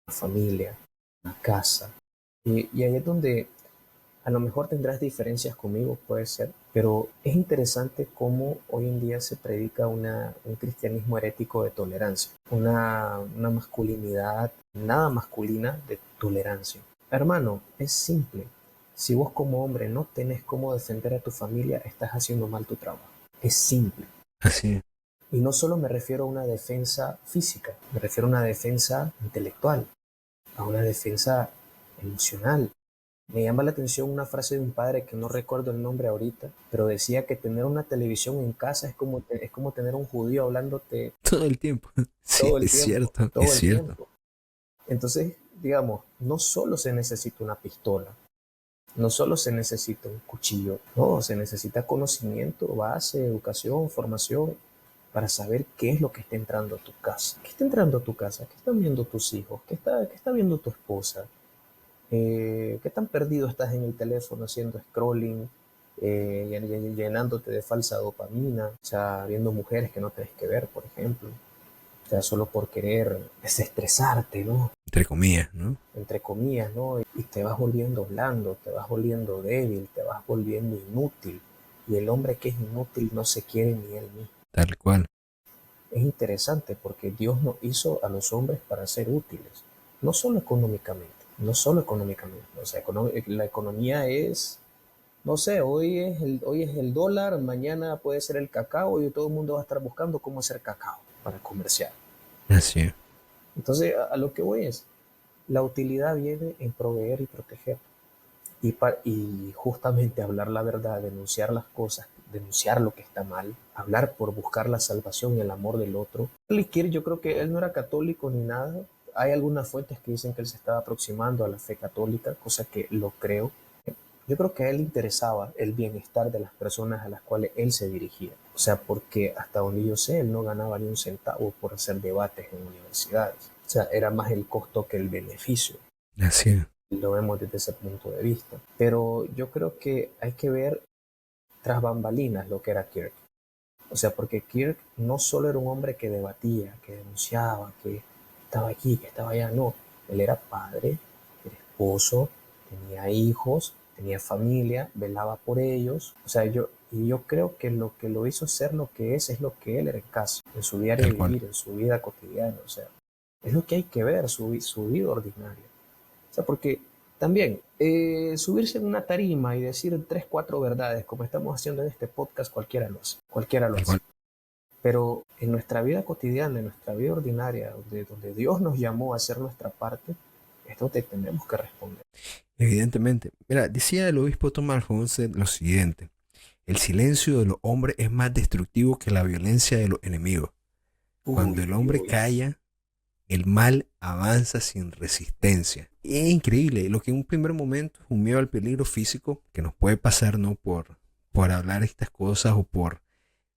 una familia, una casa. Y ahí es donde a lo mejor tendrás diferencias conmigo, puede ser, pero es interesante cómo hoy en día se predica un cristianismo herético de tolerancia, una masculinidad nada masculina de tolerancia. Hermano, es simple. Si vos como hombre no tenés cómo defender a tu familia, estás haciendo mal tu trabajo. Es simple. Así es. Y no solo me refiero a una defensa física, me refiero a una defensa intelectual, a una defensa emocional. Me llama la atención una frase de un padre que no recuerdo el nombre ahorita, pero decía que tener una televisión en casa es como tener un judío hablándote Todo el tiempo. Sí, todo el es tiempo, cierto, es todo el cierto. tiempo. Entonces, digamos, no solo se necesita una pistola, no solo se necesita un cuchillo, no, se necesita conocimiento, base, educación, formación, para saber qué es lo que está entrando a tu casa. ¿Qué está entrando a tu casa? ¿Qué están viendo tus hijos? ¿Qué está viendo tu esposa? ¿Qué tan perdido estás en el teléfono haciendo scrolling, llenándote de falsa dopamina? O sea, viendo mujeres que no tienes que ver, por ejemplo. O sea, solo por querer desestresarte, ¿no? Entre comillas, ¿no? Entre comillas, ¿no? Y te vas volviendo blando, te vas volviendo débil, te vas volviendo inútil. Y el hombre que es inútil no se quiere ni él mismo. Tal cual. Es interesante porque Dios nos hizo a los hombres para ser útiles, no solo económicamente, no solo económicamente. O sea, la economía es, no sé, hoy es el dólar, mañana puede ser el cacao y todo el mundo va a estar buscando cómo hacer cacao para comerciar. Así es. Entonces, a lo que voy es, la utilidad viene en proveer y proteger. Y justamente hablar la verdad, denunciar las cosas, denunciar lo que está mal, hablar por buscar la salvación y el amor del otro. Charlie Kirk, yo creo que él no era católico ni nada, hay algunas fuentes que dicen que él se estaba aproximando a la fe católica, cosa que lo creo. Yo creo que a él le interesaba el bienestar de las personas a las cuales él se dirigía. O sea, porque hasta donde yo sé, él no ganaba ni un centavo por hacer debates en universidades. O sea, era más el costo que el beneficio. Así es. Lo vemos desde ese punto de vista. Pero yo creo que hay que ver tras bambalinas lo que era Kirk. O sea, porque Kirk no solo era un hombre que debatía, que denunciaba, que estaba aquí, que estaba allá, no. Él era padre, era esposo, tenía hijos, tenía familia, velaba por ellos. O sea, yo creo que lo que lo hizo ser lo que es lo que él era en casa, en su diario Tal cual. vivir, en su vida cotidiana. O sea, es lo que hay que ver, su vida ordinaria. O sea, porque también subirse en una tarima y decir tres, cuatro verdades, como estamos haciendo en este podcast, cualquiera lo hace. Cualquiera lo Tal hace. cual. Pero en nuestra vida cotidiana, en nuestra vida ordinaria, donde Dios nos llamó a hacer nuestra parte, es donde tenemos que responder. Evidentemente. Mira, decía el obispo Thomas Johnson lo siguiente. El silencio de los hombres es más destructivo que la violencia de los enemigos. Cuando Uy, el uy, hombre uy. calla, el mal avanza sin resistencia. Y es increíble. Lo que en un primer momento es un miedo al peligro físico que nos puede pasar, ¿no? Por hablar estas cosas o por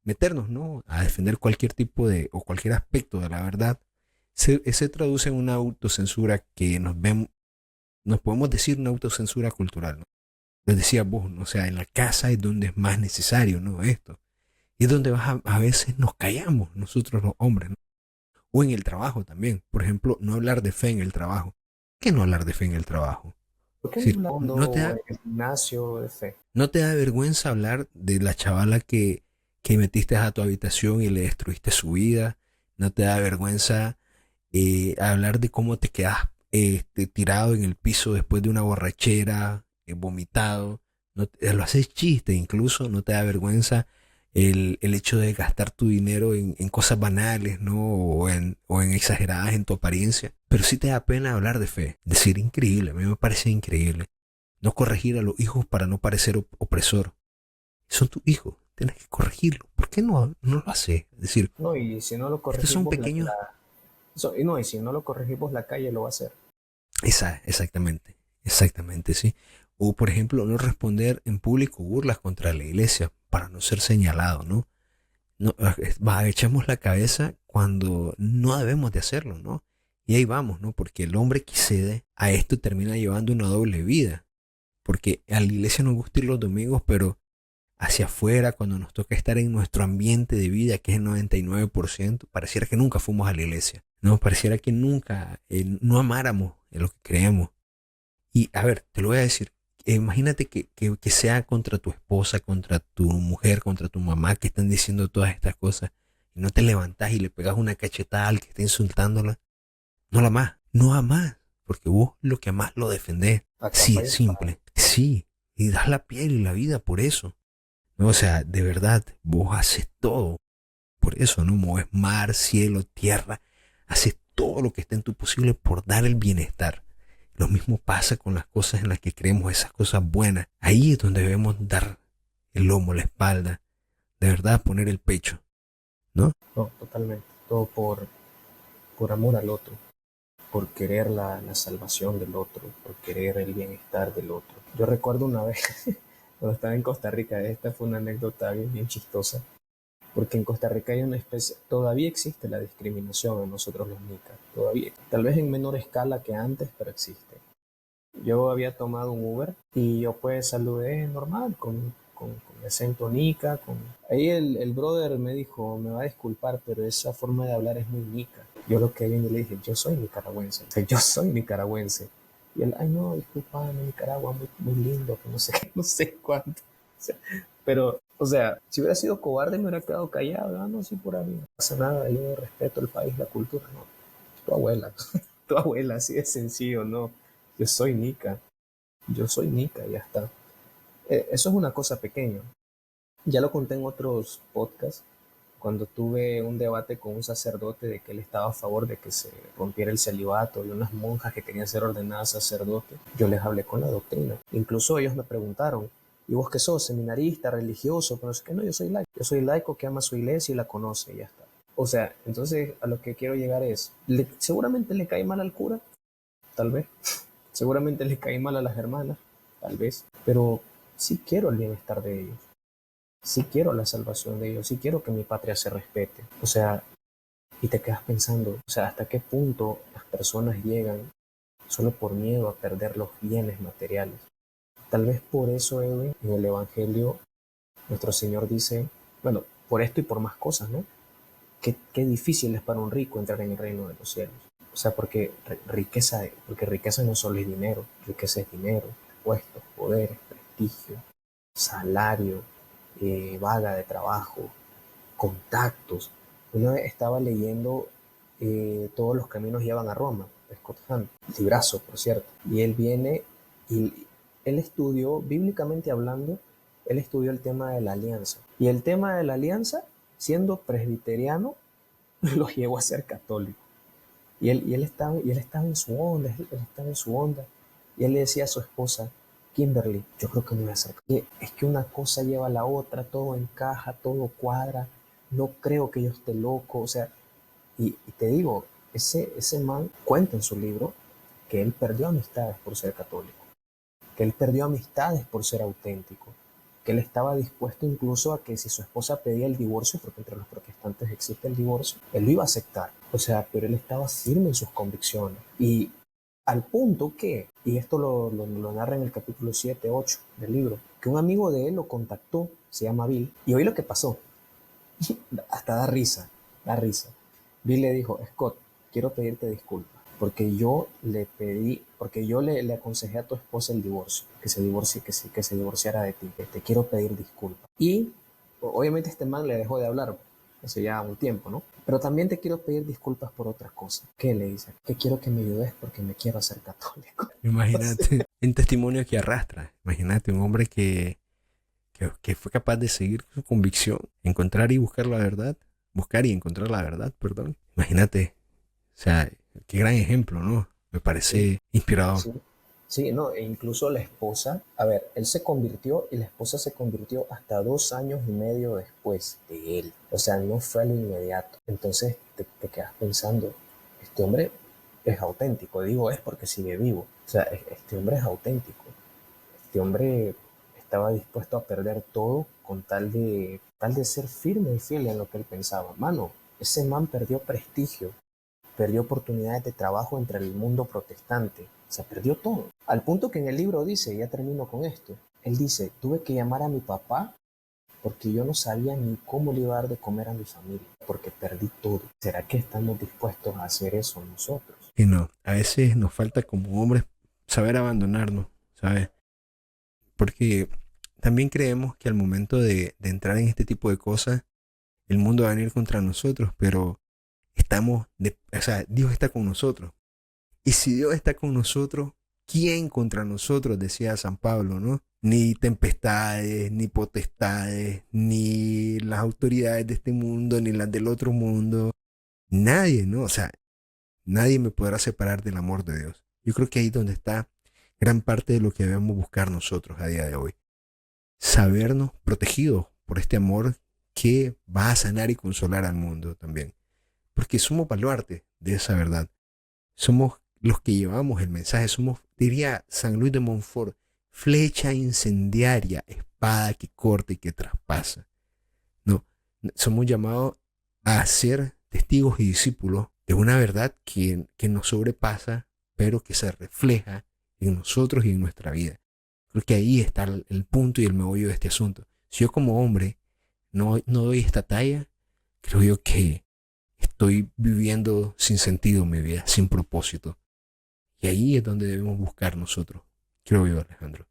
meternos, ¿no? A defender cualquier tipo de o cualquier aspecto de la verdad. Se traduce en una autocensura que nos podemos decir una autocensura cultural, ¿no? Les decía vos, ¿no? O sea, en la casa es donde es más necesario, ¿no? Esto. Y es donde a veces nos callamos nosotros los hombres, ¿no? O en el trabajo también. Por ejemplo, no hablar de fe en el trabajo. ¿Qué no hablar de fe en el trabajo? ¿Por qué Es no decir, hablando en el gimnasio de fe? no te da vergüenza hablar de la chavala que metiste a tu habitación y le destruiste su vida. No te da vergüenza hablar de cómo te quedas tirado en el piso después de una borrachera, vomitado. No lo haces chiste, incluso no te da vergüenza el hecho de gastar tu dinero en cosas banales, ¿no? O en exageradas en tu apariencia. Pero sí te da pena hablar de fe. Decir increíble, a mí me parece increíble. No corregir a los hijos para no parecer opresor. Son tus hijos, tienes que corregirlo. ¿Por qué no lo haces? Es decir, No, y si no lo estos son corregimos, pequeños. no, y si no lo corregimos, la calle lo va a hacer. Exactamente, exactamente, sí. O por ejemplo, no responder en público burlas contra la iglesia para no ser señalado, ¿no? No, echamos la cabeza cuando no debemos de hacerlo, ¿no? Y ahí vamos, ¿no? Porque el hombre que cede a esto termina llevando una doble vida. Porque a la iglesia nos gusta ir los domingos, pero hacia afuera, cuando nos toca estar en nuestro ambiente de vida, que es el 99%, pareciera que nunca fuimos a la iglesia. No, pareciera que nunca no amáramos en lo que creemos. Y a ver, te lo voy a decir. Imagínate que sea contra tu esposa, contra tu mujer, contra tu mamá que están diciendo todas estas cosas y no te levantas y le pegas una cachetada al que está insultándola. No la amás, no amás, porque vos lo que amás lo defendés. A Sí, capa y es espada. simple, sí, y das la piel y la vida por eso. No, o sea, de verdad, vos haces todo. Por eso, ¿no? Mueves mar, cielo, tierra. Haces todo lo que está en tu posible por dar el bienestar. Lo mismo pasa con las cosas en las que creemos, esas cosas buenas. Ahí es donde debemos dar el lomo, la espalda. De verdad, poner el pecho, ¿no? No, totalmente. Todo por amor al otro, por querer la salvación del otro, por querer el bienestar del otro. Yo recuerdo una vez, cuando estaba en Costa Rica, esta fue una anécdota bien chistosa, porque en Costa Rica hay una especie, todavía existe la discriminación en nosotros los nicas, todavía, tal vez en menor escala que antes, pero existe. Yo había tomado un Uber y yo pues saludé normal, con acento nica, Ahí el brother me dijo, me va a disculpar, pero esa forma de hablar es muy nica. Yo lo que vi y le dije, yo soy nicaragüense, o sea, yo soy nicaragüense. Y él, ay no, disculpame, Nicaragua, muy, muy lindo, que no sé qué, no sé cuánto. O sea, pero, o sea, si hubiera sido cobarde me hubiera quedado callado, ah, no, sí, por ahí, no pasa nada, yo respeto el país, la cultura, no. Tu abuela, tu abuela, así de sencillo, no. Yo soy Nica, yo soy Nica, ya está. Eso es una cosa pequeña. Ya lo conté en otros podcasts, cuando tuve un debate con un sacerdote de que él estaba a favor de que se rompiera el celibato y unas monjas que querían ser ordenadas sacerdotes, yo les hablé con la doctrina. Incluso ellos me preguntaron, ¿y vos qué sos? ¿Seminarista, religioso? Pero es que no, yo soy laico. Yo soy laico que ama su iglesia y la conoce y ya está. O sea, entonces a lo que quiero llegar es, seguramente le cae mal al cura, tal vez, seguramente le cae mal a las hermanas, tal vez, pero sí quiero el bienestar de ellos, sí quiero la salvación de ellos, sí quiero que mi patria se respete. O sea, y te quedas pensando, o sea, hasta qué punto las personas llegan solo por miedo a perder los bienes materiales. Tal vez por eso, Edwin, en el Evangelio, nuestro Señor dice, bueno, por esto y por más cosas, ¿no? Qué difícil es para un rico entrar en el reino de los cielos. O sea, porque riqueza no solo es dinero, riqueza es dinero, puestos, poder, prestigio, salario, vaga de trabajo, contactos. Una vez estaba leyendo Todos los caminos llevan a Roma, de Scott Hahn, librazo, por cierto. Y él viene y él estudió, bíblicamente hablando, él estudió el tema de la alianza. Y el tema de la alianza, siendo presbiteriano, lo llevó a ser católico. Y él estaba en su onda, él estaba en su onda. Y él le decía a su esposa, Kimberly, yo creo que me voy a acercar. Es que una cosa lleva a la otra, todo encaja, todo cuadra, no creo que yo esté loco, o sea, y te digo, ese man cuenta en su libro que él perdió amistades por ser católico, que él perdió amistades por ser auténtico, que él estaba dispuesto incluso a que si su esposa pedía el divorcio, porque entre los protestantes existe el divorcio, él lo iba a aceptar. O sea, pero él estaba firme en sus convicciones. Y al punto que, y esto lo narra en el capítulo 7, 8 del libro, que un amigo de él lo contactó, se llama Bill, y oí lo que pasó. Hasta da risa, da risa. Bill le dijo, Scott, quiero pedirte disculpas, porque yo le aconsejé a tu esposa el divorcio, que se divorcie, que se divorciara de ti, que te quiero pedir disculpas. Y obviamente este man le dejó de hablar hace ya un tiempo, ¿no? Pero también te quiero pedir disculpas por otras cosas. ¿Qué le dice? Que quiero que me ayudes porque me quiero hacer católico. Imagínate, un testimonio que arrastra. Imagínate, un hombre que fue capaz de seguir su convicción, encontrar y buscar la verdad, buscar y encontrar la verdad, perdón. Imagínate, o sea, qué gran ejemplo, ¿no? Me Sí, parece inspirador. sí. Sí, no, e incluso la esposa, a ver, él se convirtió y la esposa se convirtió hasta 2 años y medio después de él. O sea, no fue a lo inmediato. Entonces te quedas pensando, este hombre es auténtico. Digo, es porque sigue vivo. O sea, este hombre es auténtico. Este hombre estaba dispuesto a perder todo con tal de ser firme y fiel en lo que él pensaba. Mano, ese man perdió prestigio, perdió oportunidades de trabajo entre el mundo protestante, se perdió todo. Al punto que en el libro dice, ya termino con esto, él dice, tuve que llamar a mi papá porque yo no sabía ni cómo le iba a dar de comer a mi familia, porque perdí todo. ¿Será que estamos dispuestos a hacer eso nosotros? Y no, a veces nos falta como hombres saber abandonarnos, ¿sabes? Porque también creemos que al momento de entrar en este tipo de cosas, el mundo va a venir contra nosotros, pero o sea, Dios está con nosotros. Y si Dios está con nosotros, ¿quién contra nosotros? Decía San Pablo, ¿no? Ni tempestades, ni potestades, ni las autoridades de este mundo, ni las del otro mundo. Nadie, ¿no? O sea, nadie me podrá separar del amor de Dios. Yo creo que ahí es donde está gran parte de lo que debemos buscar nosotros a día de hoy. Sabernos protegidos por este amor que va a sanar y consolar al mundo también. Porque somos baluarte de esa verdad. Somos los que llevamos el mensaje. Somos, diría San Luis de Montfort, flecha incendiaria, espada que corta y que traspasa. No, somos llamados a ser testigos y discípulos de una verdad que nos sobrepasa, pero que se refleja en nosotros y en nuestra vida. Creo que ahí está el punto y el meollo de este asunto. Si yo como hombre no doy esta talla, creo yo que estoy viviendo sin sentido mi vida, sin propósito. Y ahí es donde debemos buscar nosotros, creo yo, Alejandro.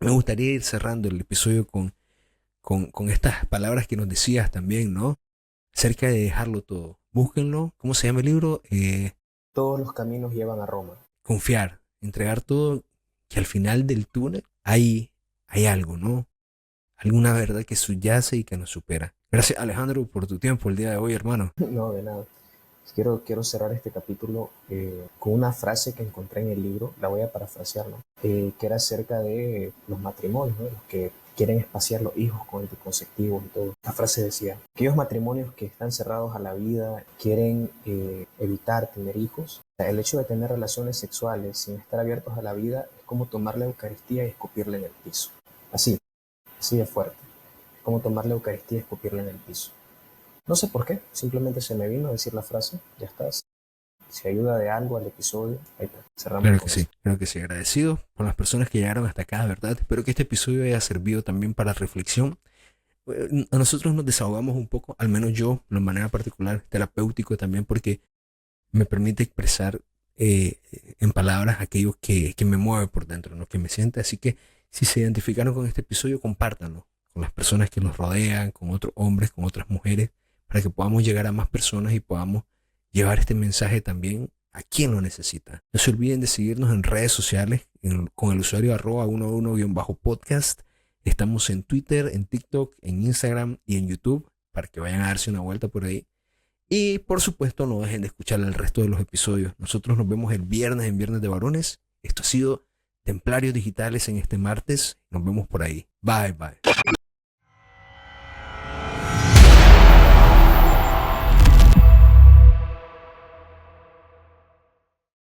Me gustaría ir cerrando el episodio con estas palabras que nos decías también, ¿no? Cerca de dejarlo todo. Búsquenlo. ¿Cómo se llama el libro? Todos los caminos llevan a Roma. Confiar, entregar todo, que al final del túnel hay algo, ¿no? Alguna verdad que subyace y que nos supera. Gracias, Alejandro, por tu tiempo el día de hoy, hermano. No, de nada. Quiero cerrar este capítulo con una frase que encontré en el libro, la voy a parafrasear, ¿no? Que era acerca de los matrimonios, ¿no? Los que quieren espaciar los hijos con anticonceptivos y todo. La frase decía, aquellos matrimonios que están cerrados a la vida, quieren evitar tener hijos. El hecho de tener relaciones sexuales sin estar abiertos a la vida es como tomar la Eucaristía y escupirla en el piso. Así de fuerte. Es como tomar la Eucaristía y escupirla en el piso. No sé por qué, simplemente se me vino a decir la frase, ya está. Si ayuda de algo al episodio, ahí está, cerramos con eso. Claro que sí, agradecido por las personas que llegaron hasta acá, ¿verdad? Espero que este episodio haya servido también para reflexión. A nosotros nos desahogamos un poco, al menos yo, de manera particular, terapéutico también, porque me permite expresar en palabras aquello que me mueve por dentro, ¿no? Que me siente. Así que si se identificaron con este episodio, compártanlo con las personas que nos rodean, con otros hombres, con otras mujeres, para que podamos llegar a más personas y podamos llevar este mensaje también a quien lo necesita. No se olviden de seguirnos en redes sociales con el usuario @11-podcast. Estamos en Twitter, en TikTok, en Instagram y en YouTube para que vayan a darse una vuelta por ahí. Y por supuesto no dejen de escuchar el resto de los episodios. Nosotros nos vemos el viernes en Viernes de Varones. Esto ha sido Templarios Digitales en este martes. Nos vemos por ahí. Bye bye.